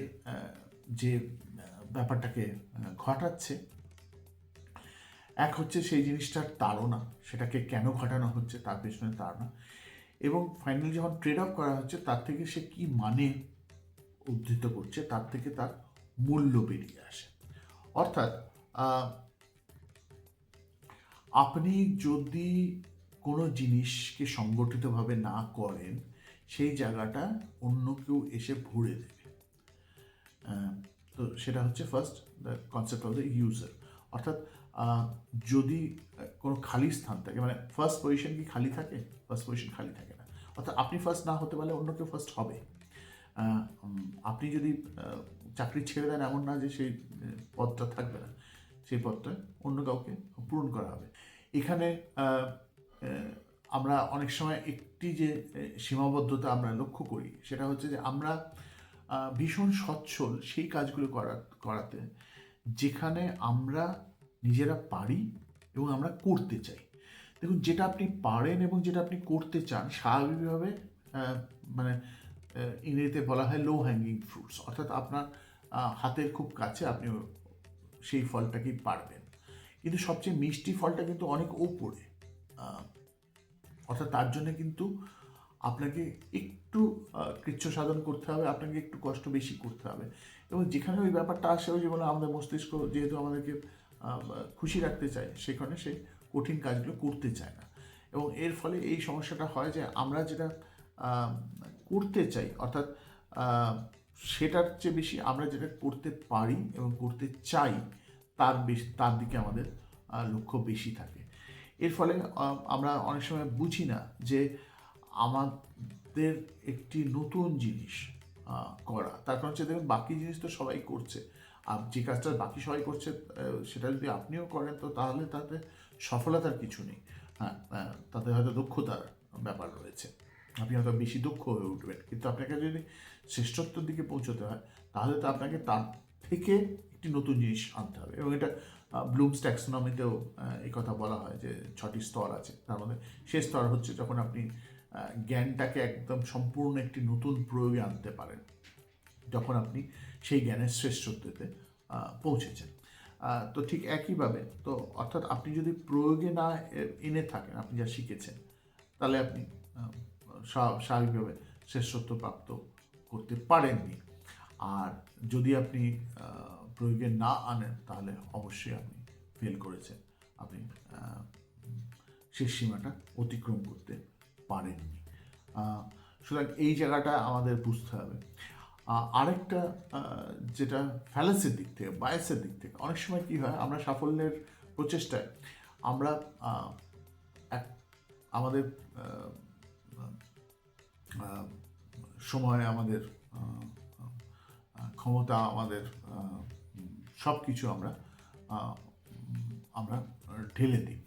যে ব্যাপারটাকে ঘটাচ্ছে, এক হচ্ছে সেই জিনিসটার তাড়না, সেটাকে কেন ঘটানো হচ্ছে তার পেছনে তাড়না, এবং ফাইনালি যখন ট্রেড অফ করা হচ্ছে তার থেকে সে কি মানে উদ্ধৃত করছে, তার থেকে তার মূল্য বেরিয়ে আসে। অর্থাৎ আপনি যদি কোনো জিনিসকে সংগঠিতভাবে না করেন, সেই জায়গাটা অন্য কেউ এসে ভরে দেবে। তো সেটা হচ্ছে first the concept of the user. অর্থাৎ যদি কোনো খালি স্থান থাকে, মানে ফার্স্ট পজিশন কি খালি থাকে? ফার্স্ট পজিশন খালি থাকে না। অর্থাৎ আপনি ফার্স্ট না হতে পারলে অন্য কেউ ফার্স্ট হবে। আপনি যদি চাকরি ছেড়ে দেন, এমন না যে সেই পদটা থাকবে না, সেই পদটা অন্য কাউকে পূরণ করা হবে। এখানে আমরা অনেক সময় একটি যে সীমাবদ্ধতা আমরা লক্ষ্য করি, সেটা হচ্ছে যে আমরা ভীষণ সচ্ছল সেই কাজগুলো করাতে যেখানে আমরা নিজেরা পারি এবং আমরা করতে চাই। দেখুন, যেটা আপনি পারেন এবং যেটা আপনি করতে চান, স্বাভাবিকভাবে মানে ইংরেজিতে বলা হয় লো হ্যাঙ্গিং ফ্রুটস, অর্থাৎ আপনার হাতের খুব কাছে, আপনি সেই ফলটাকেই পারবেন। কিন্তু সবচেয়ে মিষ্টি ফলটা কিন্তু অনেক ওপরে। অর্থাৎ তার জন্য কিন্তু আপনাকে একটু কৃচ্ছ সাধন করতে হবে, আপনাকে একটু কষ্ট বেশি করতে হবে। এবং যেখানে ওই ব্যাপারটা আসে, ওই যেমন আমাদের মস্তিষ্ক যেহেতু আমাদেরকে খুশি রাখতে চায়, সেখানে সে কঠিন কাজগুলো করতে চায় না। এবং এর ফলে এই সমস্যাটা হয় যে আমরা যেটা করতে চাই, অর্থাৎ সেটার চেয়ে বেশি আমরা যেটা করতে পারি এবং করতে চাই, তার দিকে আমাদের লক্ষ্য বেশি থাকে। এর ফলে আমরা অনেক সময় বুঝি না যে আমাদের একটি নতুন জিনিস করা, তার কারণ হচ্ছে দেখুন, বাকি জিনিস তো সবাই করছে। আর যে কাজটা বাকি সবাই করছে, সেটা যদি আপনিও করেন, তো তাহলে তাতে সফলতার কিছু নেই। হ্যাঁ, তাতে হয়তো দক্ষতার ব্যাপার রয়েছে, আপনি হয়তো বেশি দক্ষ হয়ে উঠবেন, কিন্তু আপনাকে যদি শ্রেষ্ঠত্বের দিকে পৌঁছতে হয়, তাহলে তো আপনাকে তার থেকে একটি নতুন জিনিস আনতে হবে। এবং এটা ব্লুমস ট্যাক্সোনমিতেও এই কথা বলা হয় যে 6টি স্তর আছে। তার মধ্যে শেষ স্তর হচ্ছে যখন আপনি জ্ঞানটাকে একদম সম্পূর্ণ একটি নতুন প্রয়োগে আনতে পারেন, যখন আপনি সেই জ্ঞানের শ্রেষ্ঠত্বতে পৌঁছেছেন। তো ঠিক একইভাবে, তো অর্থাৎ আপনি যদি প্রয়োগে না এনে থাকেন আপনি যা শিখেছেন, তাহলে আপনি স্বাভাবিকভাবে শ্রেষ্ঠত্ব প্রাপ্ত করতে পারেননি। আর যদি আপনি প্রয়োগে না আনেন, তাহলে অবশ্যই আপনি ফেল করেছেন, আপনি শেষ সীমাটা অতিক্রম করতে পারেননি। সুতরাং এই জায়গাটা আমাদের বুঝতে হবে। আরেকটা যেটা ফ্যালাসির দিক থেকে, বায়াসের দিক থেকে, অনেক সময় কী হয়, আমরা সাফল্যের প্রচেষ্টায় আমরা আমাদের সময়, আমাদের ক্ষমতা, আমাদের সব কিছু আমরা ঢেলে দিই,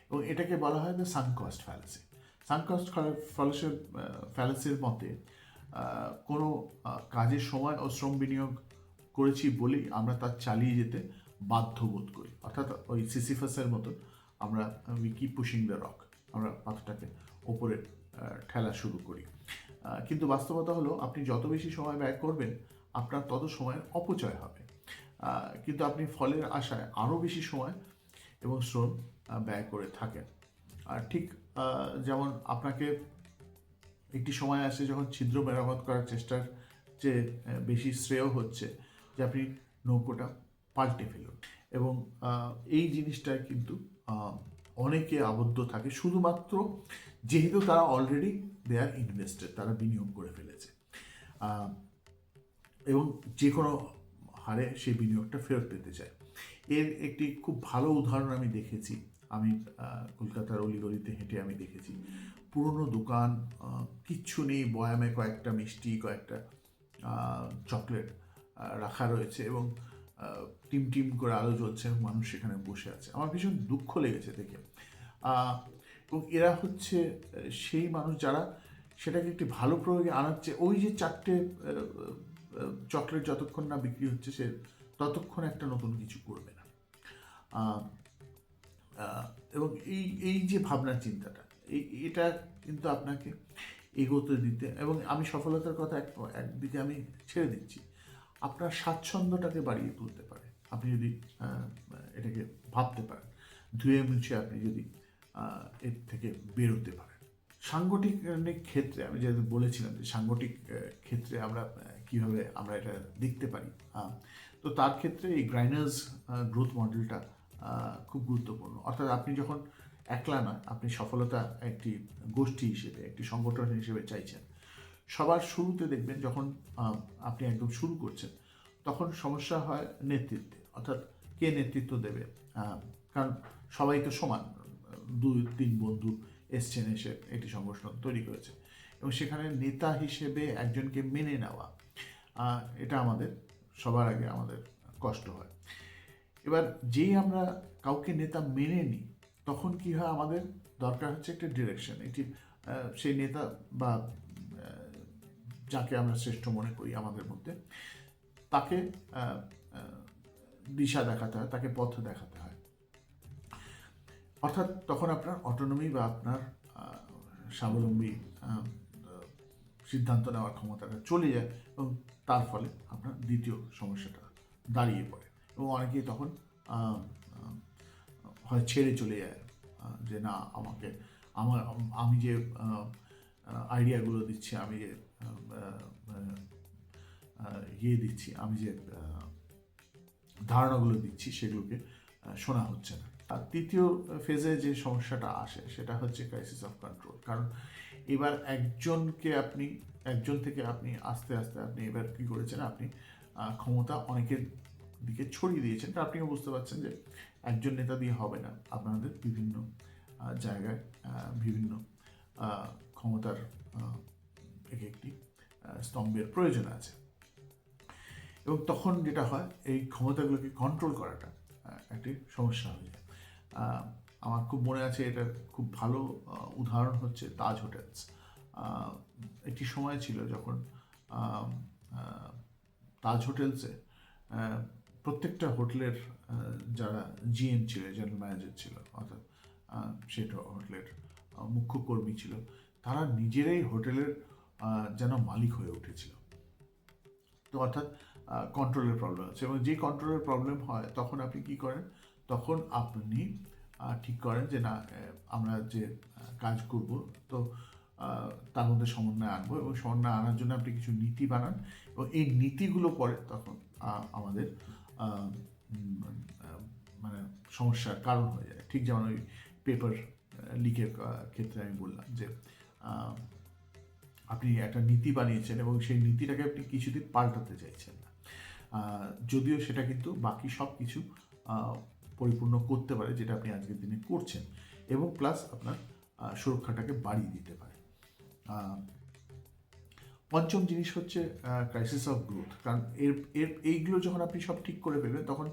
এবং এটাকে বলা হয় the sunk cost fallacy. Sunk cost ফ্যালাসির মতে কোনো কাজের সময় ও শ্রম বিনিয়োগ করেছি বলেই আমরা তার চালিয়ে যেতে বাধ্য বোধ করি। অর্থাৎ ওই সিসিফাসের মতো আমরা we keep pushing the rock, আমরা পাথরটাকে ওপরে ঠেলা শুরু করি। কিন্তু বাস্তবতা হলো, আপনি যত বেশি সময় ব্যয় করবেন, আপনার তত সময়ের অপচয় হবে। কিন্তু আপনি ফলের আশায় আরও বেশি সময় এবং শ্রম ব্যয় করে থাকেন। আর ঠিক যেমন আপনাকে একটি সময় আসে যখন ছিদ্র মেরামত করার চেষ্টার যে বেশি শ্রেয় হচ্ছে যে আপনি নৌকোটা পাল্টে ফেলুন। এবং এই জিনিসটায় কিন্তু অনেকে আবদ্ধ থাকে, শুধুমাত্র যেহেতু তারা অলরেডি দে আর ইনভেস্টেড, তারা বিনিয়োগ করে ফেলেছে, এবং যে কোনো হারে সেই বিনিয়োগটা ফেরত পেতে চায়। এর একটি খুব ভালো উদাহরণ আমি দেখেছি। আমি কলকাতার অলিগলিতে হেঁটে আমি দেখেছি, পুরনো দোকান, কিচ্ছু নেই, বয়ামে কয়েকটা মিষ্টি, কয়েকটা চকলেট রাখা রয়েছে, এবং টিম টিম করে আলো জ্বলছে, মানুষ সেখানে বসে আছে। আমার ভীষণ দুঃখ লেগেছে দেখে। এবং এরা হচ্ছে সেই মানুষ যারা সেটাকে একটি ভালো প্রয়োগে আনাচ্ছে। ওই যে 4টে চকলেট যতক্ষণ না বিক্রি হচ্ছে, সে ততক্ষণ একটা নতুন কিছু করবে না। এবং এই যে ভাবনার চিন্তাটা, এটা কিন্তু আপনাকে এগোতে দিতে, এবং আমি সফলতার কথা একদিকে আমি ছেড়ে দিচ্ছি, আপনার স্বাচ্ছন্দ্যটাকে বাড়িয়ে তুলতে পারে আপনি যদি এটাকে ভাবতে পারেন, ধুয়ে মুছে আপনি যদি এর থেকে বেরোতে পারেন। সাংগঠনিক ক্ষেত্রে আমি যেহেতু বলেছিলাম যে সাংগঠনিক ক্ষেত্রে আমরা কিভাবে আমরা এটা দেখতে পারি, তো তার ক্ষেত্রে এই গ্রাইনার্স গ্রোথ মডেলটা খুব গুরুত্বপূর্ণ। অর্থাৎ আপনি যখন একলা নয়, আপনি সফলতা একটি গোষ্ঠী হিসেবে, একটি সংগঠন হিসেবে চাইছেন। সবার শুরুতে দেখবেন যখন আপনি একদম শুরু করছেন, তখন সমস্যা হয় নেতৃত্বে, অর্থাৎ কে নেতৃত্ব দেবে। কারণ সবাই তো সমান, 2-3 বন্ধু এসছেন, এসে একটি সংগঠন তৈরি করেছে, এবং সেখানে নেতা হিসেবে একজনকে মেনে নেওয়া, এটা আমাদের সবার আগে আমাদের কষ্ট হয়। এবার যেই আমরা কাউকে নেতা মেনে নিই, তখন কি হয়, আমাদের দরকার হচ্ছে একটা ডিরেকশন, একটি সেই নেতা বা যাকে আমরা শ্রেষ্ঠ মনে করি আমাদের মধ্যে, তাকে দিশা দেখাতে হয়, তাকে পথ দেখাতে হয়। অর্থাৎ তখন আপনার অটোনমি বা আপনার স্বাবলম্বী সিদ্ধান্ত নেওয়ার ক্ষমতাটা চলে যায়, এবং তার ফলে আপনার দ্বিতীয় সমস্যাটা দাঁড়িয়ে পড়ে, এবং অনেকেই তখন হয় ছেড়ে চলে যায়, যে না, আমি যে আইডিয়াগুলো দিচ্ছি, আমি যে দিচ্ছি, আমি যে ধারণাগুলো দিচ্ছি, সেগুলোকে শোনা হচ্ছে না। আর তৃতীয় ফেজে যে সমস্যাটা আসে, সেটা হচ্ছে ক্রাইসিস অফ কন্ট্রোল। কারণ এবার একজন থেকে আপনি আস্তে আস্তে আপনি এবার কী করেছেন, আপনি ক্ষমতা অনেকের দিকে ছড়িয়ে দিয়েছেন। তা আপনিও বুঝতে পারছেন যে একজন নেতা দিয়ে হবে না, আপনাদের বিভিন্ন জায়গায় বিভিন্ন ক্ষমতার একটি স্তম্ভের প্রয়োজন আছে, এবং তখন যেটা হয়, এই ক্ষমতাগুলোকে কন্ট্রোল করাটা একটি সমস্যা হয়ে যায়। আমার খুব মনে আছে, এটার খুব ভালো উদাহরণ হচ্ছে তাজ হোটেলস। একটি সময় ছিল যখন তাজ হোটেলসে প্রত্যেকটা হোটেলের যারা জিএম ছিল, জেনারেল ম্যানেজার ছিল, অর্থাৎ সেটা হোটেলের মুখ্য কর্মী ছিল, তারা নিজেরাই হোটেলের যেন মালিক হয়ে উঠেছিল। তো অর্থাৎ কন্ট্রোলের প্রবলেম আছে, এবং যে কন্ট্রোলের প্রবলেম হয়, তখন আপনি কি করেন, তখন আপনি ঠিক করেন যে না, আমরা যে কাজ করব, তো তার মধ্যে সমন্বয় আনবো, এবং সমন্বয় আনার জন্য আপনি কিছু নীতি বানান, এবং এই নীতিগুলো পরে তখন আমাদের মানে সমস্যার কারণ হয়ে যায়। ঠিক যেমন ওই পেপার লিকের ক্ষেত্রে আমি বললাম যে আপনি একটা নীতি বানিয়েছেন, এবং সেই নীতিটাকে আপনি কিছুদিন পাল্টাতে চাইছেন না, যদিও সেটা কিন্তু বাকি সব কিছু পরিপূর্ণ করতে পারে, যেটা আপনি আজকের দিনে করছেন, এবং প্লাস আপনার সুরক্ষাটাকে বাড়িয়ে দিতে পারে। পঞ্চম জিনিস হচ্ছে ক্রাইসিস অফ গ্রোথ। কারণ এইগুলো যখন আপনি সব ঠিক করে ফেলবেন, তখন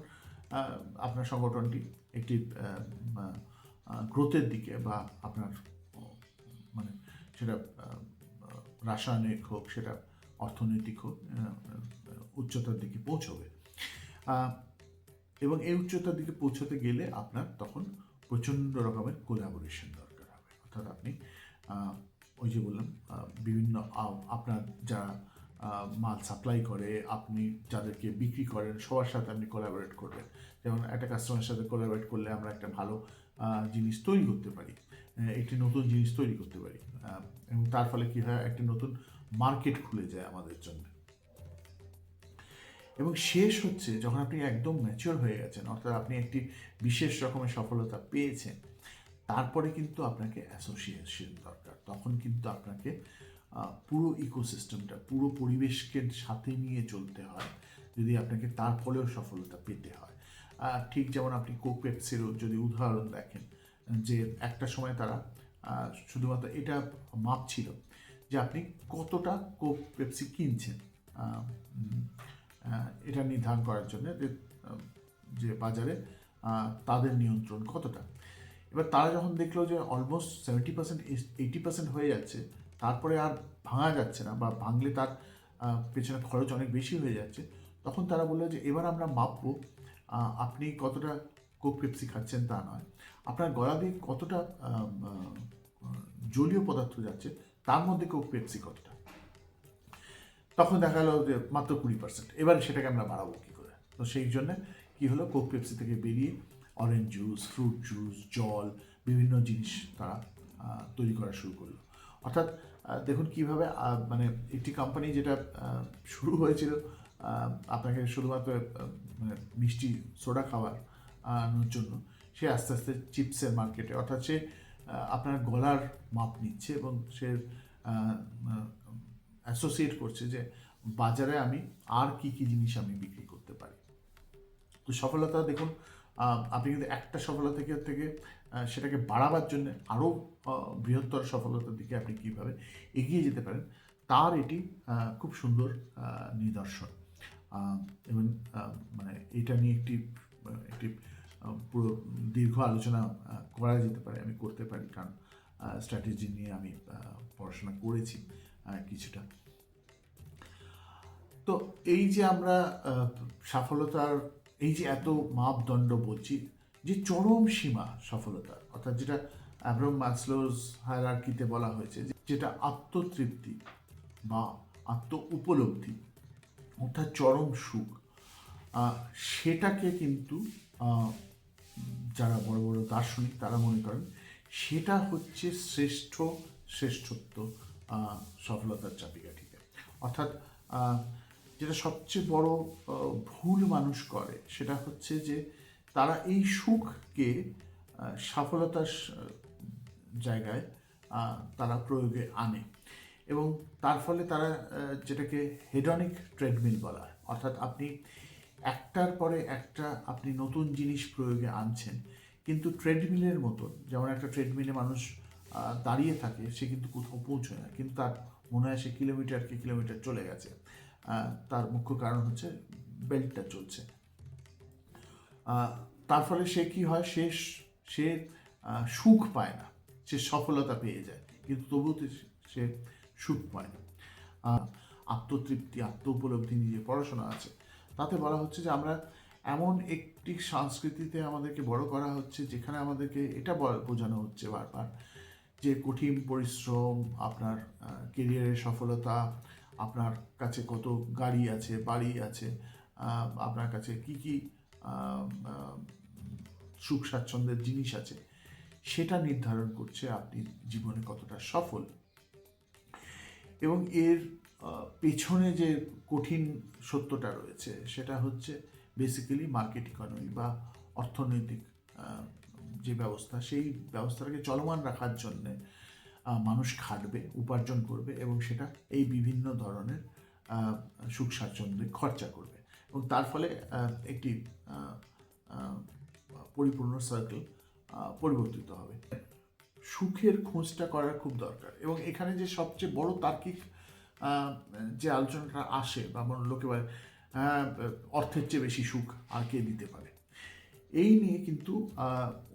আপনার সংগঠনটি একটি গ্রোথের দিকে, বা আপনার মানে সেটা রাসায়নিক হোক, সেটা অর্থনৈতিক হোক, উচ্চতার দিকে পৌঁছবে। এবং এই উচ্চতার দিকে পৌঁছতে গেলে আপনার তখন প্রচণ্ড রকমের কোলাবোরেশন দরকার হবে। অর্থাৎ আপনি ওই যে বললাম, বিভিন্ন আপনার যারা মাল সাপ্লাই করে, আপনি যাদেরকে বিক্রি করেন, সবার সাথে আপনি কোলাবোরেট করবেন। যেমন একটা কাস্টমারের সাথে কোলাবোরেট করলে আমরা একটা ভালো জিনিস তৈরি করতে পারি, একটি নতুন জিনিস তৈরি করতে পারি, এবং তার ফলে কী হয়, একটি নতুন মার্কেট খুলে যায় আমাদের জন্য। এবং শেষ হচ্ছে, যখন আপনি একদম ম্যাচিওর হয়ে গেছেন, অর্থাৎ আপনি একটি বিশেষ রকমের সফলতা পেয়েছেন, তারপরে কিন্তু আপনাকে অ্যাসোসিয়েশন দরকার। তখন কিন্তু আপনাকে পুরো ইকোসিস্টেমটা, পুরো পরিবেশকে সাথে নিয়ে চলতে হয়, যদি আপনাকে তার ফলেও সফলতা পেতে হয়। ঠিক যেমন আপনি কোক পেপসিরও যদি উদাহরণ দেখেন, যে একটা সময় তারা শুধুমাত্র এটা মাপ ছিল যে আপনি কতটা কোক পেপসি কিনছেন, এটা নির্ধারণ করার জন্য, যে বাজারে তাদের নিয়ন্ত্রণ কতটা। এবার তারা যখন দেখলো যে অলমোস্ট 70%, 80% হয়ে যাচ্ছে, তারপরে আর ভাঙা যাচ্ছে না, বা ভাঙলে তার পেছনে খরচ অনেক বেশি হয়ে যাচ্ছে, তখন তারা বললো যে এবার আমরা মাপবো আপনি কতটা কোক পেপসি খাচ্ছেন তা নয়, আপনার গলা দিয়ে কতটা জলীয় পদার্থ যাচ্ছে, তার মধ্যে কোক পেপসি কতটা। তখন দেখা গেলো যে মাত্র 20%। এবার সেটাকে আমরা বাড়াবো কী করে? তো সেই জন্য কী হলো, কোক পেপসি থেকে বেরিয়ে অরেঞ্জ জুস, ফ্রুট জুস, জল, বিভিন্ন জিনিস তারা তৈরি করা শুরু করলো। অর্থাৎ দেখুন কীভাবে মানে একটি কোম্পানি যেটা শুরু হয়েছিল আপনাকে শুধুমাত্র মানে মিষ্টি সোডা খাওয়ার আনানোর জন্য, সে আস্তে আস্তে চিপসের মার্কেটে, অর্থাৎ সে আপনার গলার মাপ নিচ্ছে এবং সে অ্যাসোসিয়েট করছে যে বাজারে আমি আর কি কি জিনিস আমি বিক্রি করতে পারি। তো সফলতা দেখুন, আপনি কিন্তু একটা সফলতা থেকে সেটাকে বাড়াবার জন্য আরও বৃহত্তর সফলতার দিকে আপনি কীভাবে এগিয়ে যেতে পারেন তার এটি খুব সুন্দর নিদর্শন। এবং মানে এটা নিয়ে একটি একটি পুরো দীর্ঘ আলোচনা করা যেতে পারে, আমি করতে পারি, কারণ স্ট্র্যাটেজি নিয়ে আমি পড়াশোনা করেছি কিছুটা। তো এই যে আমরা সফলতার এই যে এত মাপদণ্ড বলছি, যে চরম সীমা সফলতার, অর্থাৎ যেটা অ্যাব্রাহাম মাসলোর হায়ারার্কিতে বলা হয়েছে, যেটা আত্মতৃপ্তি বা আত্ম উপলব্ধি অর্থাৎ চরম সুখ, সেটাকে কিন্তু যারা বড় বড় দার্শনিক তারা মনে করেন সেটা হচ্ছে শ্রেষ্ঠত্ব সফলতার চাবিকাঠিতে। অর্থাৎ যেটা সবচেয়ে বড় ভুল মানুষ করে সেটা হচ্ছে যে তারা এই সুখকে সফলতার জায়গায় তারা প্রয়োগে আনে এবং তার ফলে তারা যেটাকে হেডনিক ট্রেডমিল বলা হয়, অর্থাৎ আপনি একটার পরে একটা আপনি নতুন জিনিস প্রয়োগে আনছেন, কিন্তু ট্রেডমিলের মতন, যেমন একটা ট্রেডমিলে মানুষ দাঁড়িয়ে থাকে, সে কিন্তু কোথাও পৌঁছয় না, কিন্তু তার মনে হয় সে কিলোমিটারকে কিলোমিটার চলে গেছে। তার মুখ্য কারণ হচ্ছে বেল্টটা চলছে। তার ফলে সে কি হয়, সে সুখ পায় না, সে সফলতা পেয়ে যায় কিন্তু তবুও সে সুখ পায় না। আত্মতৃপ্তি, আত্ম উপলব্ধি নিয়ে পড়াশোনা আছে, তাতে বলা হচ্ছে যে আমরা এমন একটি সংস্কৃতিতে আমাদেরকে বড় করা হচ্ছে যেখানে আমাদেরকে এটা বোঝানো হচ্ছে বারবার যে কঠিন পরিশ্রম, আপনার কেরিয়ারের সফলতা, আপনার কাছে কত গাড়ি আছে, বাড়ি আছে, আপনার কাছে কি কি সুখ স্বাচ্ছন্দ্যের জিনিস আছে, সেটা নির্ধারণ করছে আপনি জীবনে কতটা সফল। এবং এর পেছনে যে কঠিন সত্যটা রয়েছে সেটা হচ্ছে বেসিক্যালি মার্কেট ইকোনমি বা অর্থনৈতিক যে ব্যবস্থা, সেই ব্যবস্থাটাকে চলমান রাখার জন্যে মানুষ খাটবে, উপার্জন করবে এবং সেটা এই বিভিন্ন ধরনের সুখ স্বাচ্ছন্দ্যে খরচা করবে এবং তার ফলে একটি পরিপূর্ণ সার্কেল পরিবর্তিত হবে। সুখের খোঁজটা করার খুব দরকার এবং এখানে যে সবচেয়ে বড় তার্কিক যে আলোচনাটা আসে বা লোকে বলে অর্থের চেয়ে বেশি সুখ আর কে দিতে পারে, এই নিয়ে কিন্তু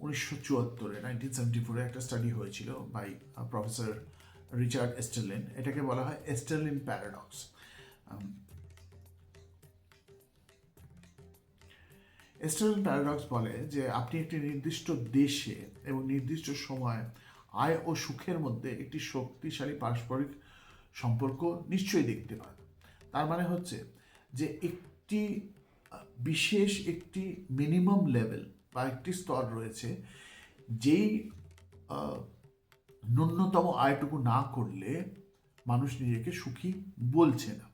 1974 একটা স্টাডি হয়েছিল বাই প্রফেসর রিচার্ড এস্টারলিন। এটাকে বলা হয় এস্টারলিন প্যারাডক্স। এস্টারলিন প্যারাডক্স বলে যে আপনি একটি নির্দিষ্ট দেশে এবং নির্দিষ্ট সময়ে আয় ও সুখের মধ্যে একটি শক্তিশালী পারস্পরিক সম্পর্ক নিশ্চয়ই দেখতে পান। তার মানে হচ্ছে যে একটি বিশেষ একটি মিনিমাম লেভেল বা একটি স্তর রয়েছে, যেই ন্যূনতম আয়টুকু না করলে মানুষ নিজেকে সুখী বলছে না।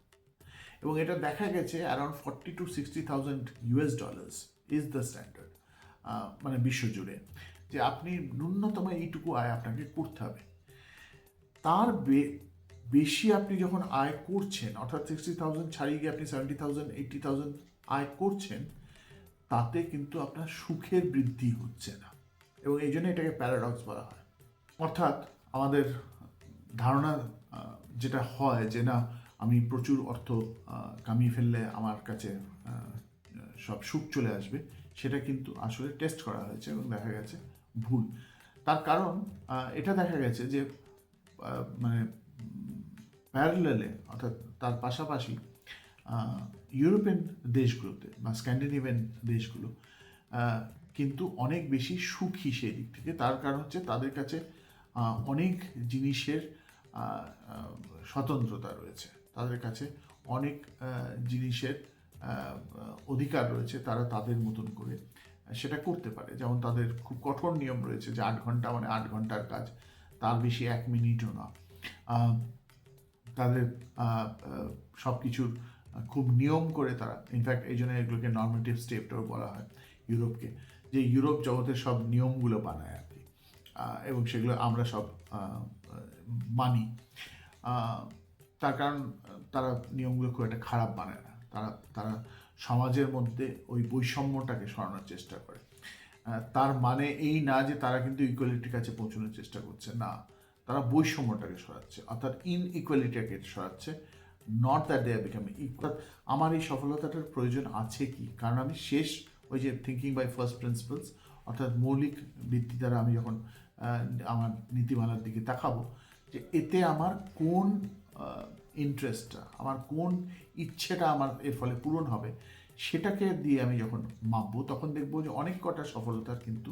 এবং এটা দেখা গেছে around $40,000 to $60,000 is the standard, মানে বিশ্বজুড়ে, যে আপনি ন্যূনতম এইটুকু আয় আপনাকে করতে হবে। তার বেশি আপনি যখন আয় করছেন, অর্থাৎ 60,000 ছাড়িয়ে গিয়ে আপনি 70,000 80,000 আয় করছেন, তাতে কিন্তু আপনার সুখের বৃদ্ধি হচ্ছে না এবং এই জন্য এটাকে প্যারাডক্স বলা হয়। অর্থাৎ আমাদের ধারণা যেটা হয় যে না, আমি প্রচুর অর্থ কামিয়ে ফেললে আমার কাছে সব সুখ চলে আসবে, সেটা কিন্তু আসলে টেস্ট করা হয়েছে এবং দেখা গেছে ভুল। তার কারণ এটা দেখা গেছে যে মানে প্যারালেলে, অর্থাৎ তার পাশাপাশি ইউরোপিয়ান দেশগুলোতে বা স্ক্যান্ডিনেভিয়ান দেশগুলো কিন্তু অনেক বেশি সুখী সেই দিক থেকে। তার কারণ হচ্ছে তাদের কাছে অনেক জিনিসের স্বতন্ত্রতা রয়েছে, তাদের কাছে অনেক জিনিসের অধিকার রয়েছে, তারা তাদের মতন করে সেটা করতে পারে। যেমন তাদের খুব কঠোর নিয়ম রয়েছে যে 8 ঘন্টা মানে 8 ঘন্টার কাজ, তার বেশি 1 মিনিটও না। আহ, তাদের সব কিছুর খুব নিয়ম করে তারা, ইনফ্যাক্ট এই জন্য এগুলোকে নর্মেটিভ স্টেপটাও বলা হয় ইউরোপকে, যে ইউরোপ জগতের সব নিয়মগুলো বানায় আর কি, এবং সেগুলো আমরা সব মানি। তার কারণ তারা নিয়মগুলো খুব একটা খারাপ বানায় না, তারা তারা সমাজের মধ্যে ওই বৈষম্যটাকে সরানোর চেষ্টা করে। তার মানে এই না যে তারা কিন্তু ইকুয়ালিটির কাছে পৌঁছানোর চেষ্টা করছে, না, তারা বৈষম্যটাকে সরাচ্ছে, অর্থাৎ ইনইকুয়ালিটিটাকে সরাচ্ছে, not that they are becoming equal. আমার এই সফলতাটার প্রয়োজন আছে কি, কারণ আমি শেষ ওই যে থিঙ্কিং বাই ফার্স্ট প্রিন্সিপালস, অর্থাৎ মৌলিক ভিত্তি দ্বারা আমি যখন আমার নীতিমালার দিকে তাকাবো, যে এতে আমার কোন ইন্টারেস্টটা, আমার কোন ইচ্ছেটা আমার এর ফলে পূরণ হবে, সেটাকে দিয়ে আমি যখন মাপবো, তখন দেখবো যে অনেক কটা সফলতার কিন্তু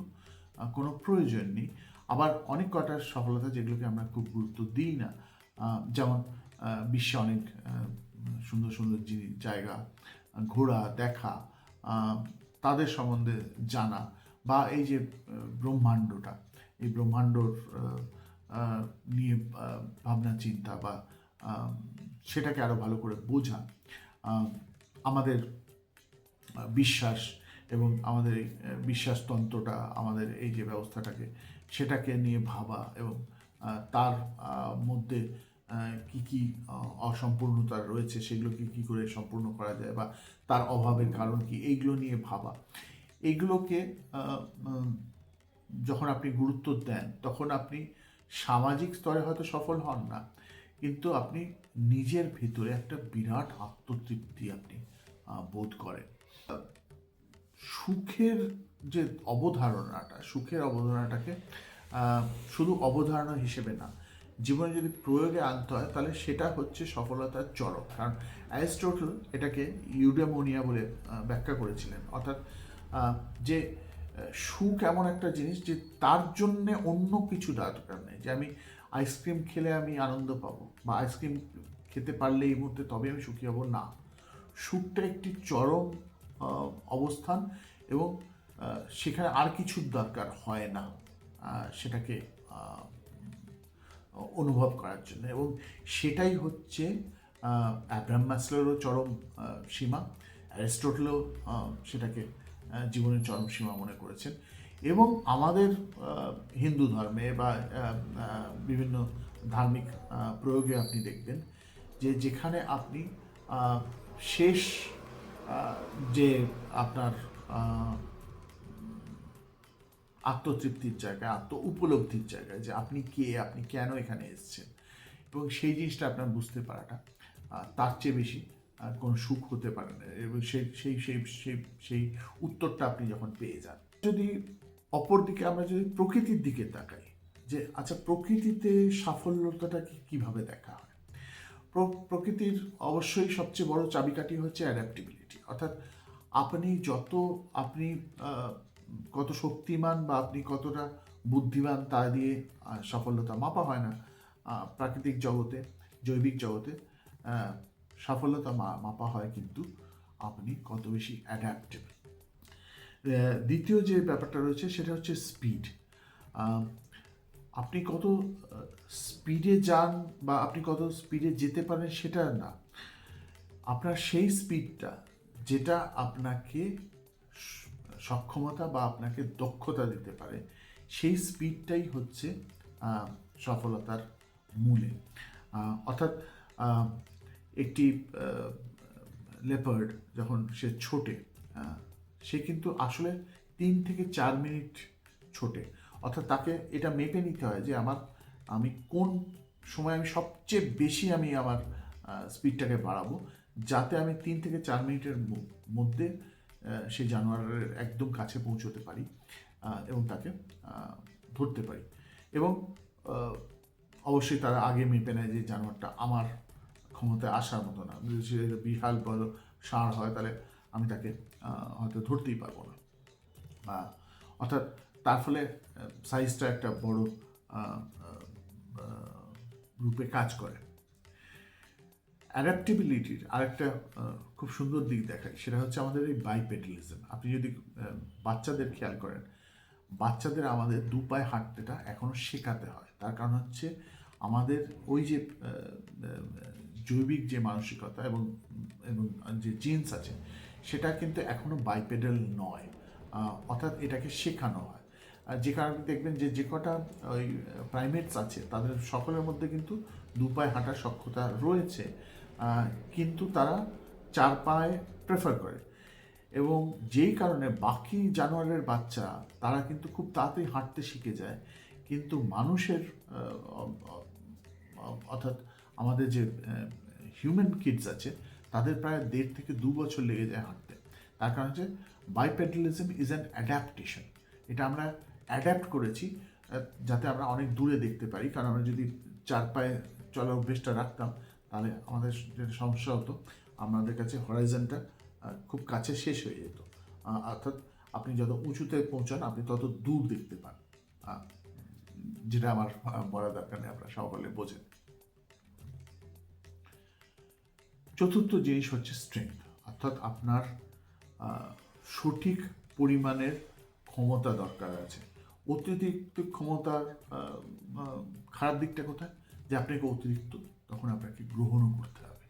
কোনো প্রয়োজন নেই। আবার অনেক কটা সফলতা যেগুলোকে আমরা খুব গুরুত্ব দিই না, যেমন বিশ্বে অনেক সুন্দর সুন্দর জায়গা ঘোরা, দেখা, তাদের সম্বন্ধে জানা, বা এই যে ব্রহ্মাণ্ডটা, এই ব্রহ্মাণ্ডর নিয়ে ভাবনা চিন্তা, বা সেটাকে আরও ভালো করে বোঝা, আমাদের বিশ্বাস এবং আমাদের এই বিশ্বাসতন্ত্রটা, আমাদের এই যে ব্যবস্থাটাকে, সেটাকে নিয়ে ভাবা, এবং তার মধ্যে কি কি অসম্পূর্ণতা রয়েছে, সেগুলোকে কি করে সম্পূর্ণ করা যায়, বা তার অভাবের কারণ কি, এইগুলো নিয়ে ভাবা। এইগুলোকে যখন আপনি গুরুত্ব দেন, তখন আপনি সামাজিক স্তরে হয়তো সফল হন না, কিন্তু আপনি নিজের ভিতরে একটা বিরাট আত্মতৃপ্তি আপনি বোধ করেন। সুখের যে সুখের অবধারণাটাকে শুধু অবধারণা হিসেবে না, জীবনে যদি প্রয়োগে আনতে হয়, তাহলে সেটা হচ্ছে সফলতার চরম। কারণ অ্যারিস্টটল এটাকে ইউডেমোনিয়া বলে ব্যাখ্যা করেছিলেন, অর্থাৎ যে সুখ এমন একটা জিনিস যে তার জন্যে অন্য কিছু দরকার নেই, যে আমি আইসক্রিম খেলে আমি আনন্দ পাবো, বা আইসক্রিম খেতে পারলে এই মুহূর্তে তবে আমি সুখী হব, না। সুখটা একটি চরম অবস্থান, এবং সেখানে আর কিছুর দরকার হয় না সেটাকে অনুভব করার জন্য, এবং সেটাই হচ্ছে অ্যাব্রাহাম ম্যাসলোরও চরম সীমা, অ্যারিস্টটলও সেটাকে জীবনের চরম সীমা মনে করেছেন। এবং আমাদের হিন্দু ধর্মে বা বিভিন্ন ধার্মিক প্রয়োগে আপনি দেখবেন যে যেখানে আপনি শেষ যে আপনার আত্মতৃপ্তির জায়গায়, আত্ম উপলব্ধির জায়গায়, যে আপনি কে, আপনি কেন এখানে এসেছেন, এবং সেই জিনিসটা আপনার বুঝতে পারাটা, তার চেয়ে বেশি কোনো সুখ হতে পারে না। এবং সেই সেই সেই সেই সেই উত্তরটা আপনি যখন পেয়ে যান। যদি অপরদিকে আমরা যদি প্রকৃতির দিকে তাকাই, যে আচ্ছা প্রকৃতিতে সাফল্যতাটাকে কীভাবে দেখা হয়, প্রকৃতির অবশ্যই সবচেয়ে বড় চাবিকাঠি হচ্ছে অ্যাডাপ্টেবিলিটি, অর্থাৎ আপনি কত শক্তিমান বা আপনি কতটা বুদ্ধিমান তা দিয়ে সফলতা মাপা হয় না। প্রাকৃতিক জগতে, জৈবিক জগতে সফলতা মাপা হয় কিন্তু আপনি কত বেশি অ্যাডাপ্টেবল। দ্বিতীয় যে ব্যাপারটা রয়েছে সেটা হচ্ছে স্পিড। আপনি কত স্পিডে যান বা আপনি কত স্পিডে যেতে পারেন সেটা না, আপনার সেই স্পিডটা যেটা আপনাকে সক্ষমতা বা আপনাকে দক্ষতা দিতে পারে, সেই স্পিডটাই হচ্ছে সফলতার মূলে। অর্থাৎ একটি লেপার্ড যখন সে ছোটে, সে কিন্তু আসলে 3 থেকে 4 মিনিট ছোটে, অর্থাৎ তাকে এটা মেপে নিতে হয় যে আমি কোন সময় আমি সবচেয়ে বেশি আমি আমার স্পিডটাকে বাড়াবো, যাতে আমি 3 থেকে 4 মিনিটের মধ্যে সেই জানোয়ারের একদম কাছে পৌঁছতে পারি এবং তাকে ধরতে পারি। এবং অবশ্যই তারা আগে মেপে নেয় যে জানোয়ারটা আমার ক্ষমতায় আসার মতো না, যদি সে বিশাল বড় ষাঁড় হয় তাহলে আমি তাকে হয়তো ধরতেই পারবো না, অর্থাৎ তার ফলে সাইজটা একটা বড় রূপে কাজ করে। অ্যাডাপ্টেবিলিটির আরেকটা খুব সুন্দর দিক দেখায়, সেটা হচ্ছে আমাদের এই বাইপেডালিজম। আপনি যদি বাচ্চাদের খেয়াল করেন, বাচ্চাদের আমাদের 2 পায়ে হাঁটতেটা এখনও শেখাতে হয়। তার কারণ হচ্ছে আমাদের ওই যে জৈবিক যে মানসিকতা এবং এবং যে জিন্স আছে সেটা কিন্তু এখনো বাইপেডাল নয়, অর্থাৎ এটাকে শেখানো হয়। যে কারণে দেখবেন যে কটা ওই প্রাইমেটস আছে তাদের সকলের মধ্যে কিন্তু দু পায়ে হাঁটার সক্ষমতা রয়েছে, কিন্তু তারা চার পায়ে প্রেফার করে, এবং যেই কারণে বাকি জানোয়ারের বাচ্চা তারা কিন্তু খুব তাড়াতাড়ি হাঁটতে শিখে যায়, কিন্তু মানুষের অর্থাৎ আমাদের যে হিউম্যান কিডস আছে তাদের প্রায় 1.5 থেকে 2 বছর লেগে যায় হাঁটতে। তার কারণ হচ্ছে বাইপেডালিজম ইজ অ্যান অ্যাডাপ্টেশন। এটা আমরা অ্যাডাপ্ট করেছি যাতে আমরা অনেক দূরে দেখতে পারি, কারণ আমরা যদি চার পায়ে চলার অভ্যেসটা রাখতাম তাহলে আমাদের যেটা সমস্যা হতো, আমাদের কাছে হরাইজনটা খুব কাছে শেষ হয়ে যেত, অর্থাৎ আপনি যত উঁচুতে পৌঁছান আপনি তত দূর দেখতে পান, যেটা আমার বলা দরকার নেই, আপনারা সকলে বোঝেন। চতুর্থ জিনিস হচ্ছে স্ট্রেংথ, অর্থাৎ আপনার সঠিক পরিমাণের ক্ষমতা দরকার আছে। অতিরিক্ত ক্ষমতার খারাপ দিকটা কোথায়, যে আপনাকে অতিরিক্ত তখন আপনাকে গ্রহণও করতে হবে।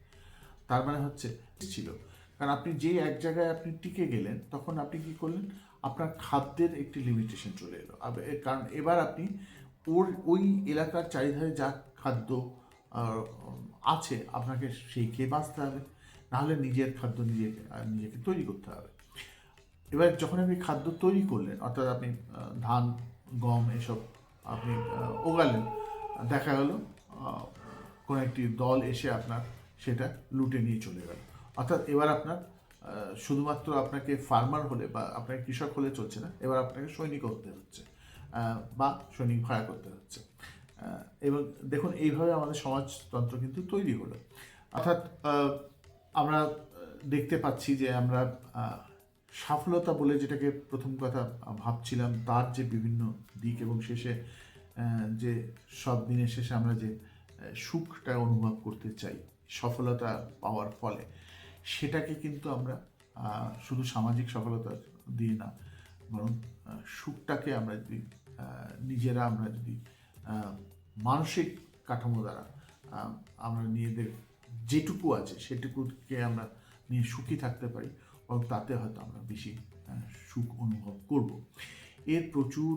তার মানে হচ্ছে ছিল, কারণ আপনি যে এক জায়গায় আপনি টিকে গেলেন তখন আপনি কি করলেন, আপনার খাদ্যের একটি লিমিটেশন চলে এলো, কারণ এবার আপনি ওই এলাকার চারিধারে যা খাদ্য আছে আপনাকে সেই খেয়ে বাঁচতে হবে, নাহলে নিজের খাদ্য নিজেকে তৈরি করতে হবে। এবার যখন আপনি খাদ্য তৈরি করলেন, অর্থাৎ আপনি ধান গম এসব আপনি ওগালেন, দেখা গেল কোনো একটি দল এসে আপনার সেটা লুটে নিয়ে চলে গেল, অর্থাৎ এবার আপনার শুধুমাত্র আপনাকে ফার্মার হলে বা আপনাকে কৃষক হলে চলছে না, এবার আপনাকে সৈনিক হতে হচ্ছে বা সৈনিক ভাড়া করতে হচ্ছে। এবং দেখুন এইভাবে আমাদের সমাজতন্ত্র কিন্তু তৈরি হলো, অর্থাৎ আমরা দেখতে পাচ্ছি যে আমরা সফলতা বলে যেটাকে প্রথম কথা ভাবছিলাম তার যে বিভিন্ন দিক, এবং শেষে যে সব দিনের শেষে আমরা যে সুখটা অনুভব করতে চাই সফলতা পাওয়ার ফলে, সেটাকে কিন্তু আমরা শুধু সামাজিক সফলতা দিয়ে না, বরং সুখটাকে আমরা যদি নিজেরা আমরা যদি মানসিক কাঠামো দ্বারা আমরা নিজেদের যেটুকু আছে সেটুকুকে আমরা নিয়ে সুখী থাকতে পারি, এবং তাতে হয়তো আমরা বেশি সুখ অনুভব করব। এর প্রচুর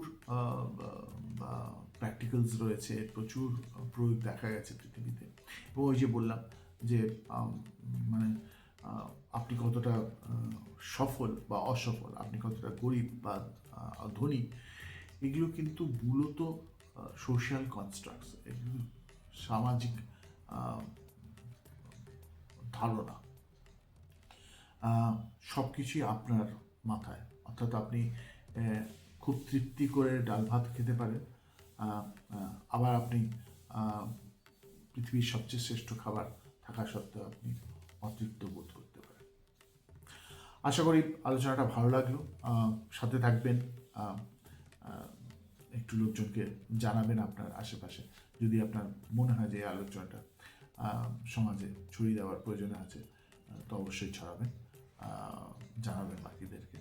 প্র্যাকটিক্যালস রয়েছে, প্রচুর প্রয়োগ দেখা গেছে পৃথিবীতে, এবং ওই যে বললাম যে মানে আপনি কতটা সফল বা অসফল, আপনি কতটা গরিব বা ধনী, এগুলো কিন্তু মূলত সোশ্যাল কনস্ট্রাক্টস, এগুলো সামাজিক ধারণা, সব কিছুই আপনার মাথায়, অর্থাৎ আপনি খুব তৃপ্তি করে ডাল ভাত খেতে পারেন, আবার আপনি পৃথিবীর সবচেয়ে শ্রেষ্ঠ খাবার থাকা সত্ত্বেও আপনি অতৃপ্ত বোধ করতে পারেন। আশা করি আলোচনাটা ভালো লাগলো, সাথে থাকবেন, একটু লোকজনকে জানাবেন আপনার আশেপাশে, যদি আপনার মনে হয় যে এই আলোচনাটা সমাজে ছড়িয়ে দেওয়ার প্রয়োজন আছে তো অবশ্যই ছড়াবেন, জানাবেন বাকিদেরকে।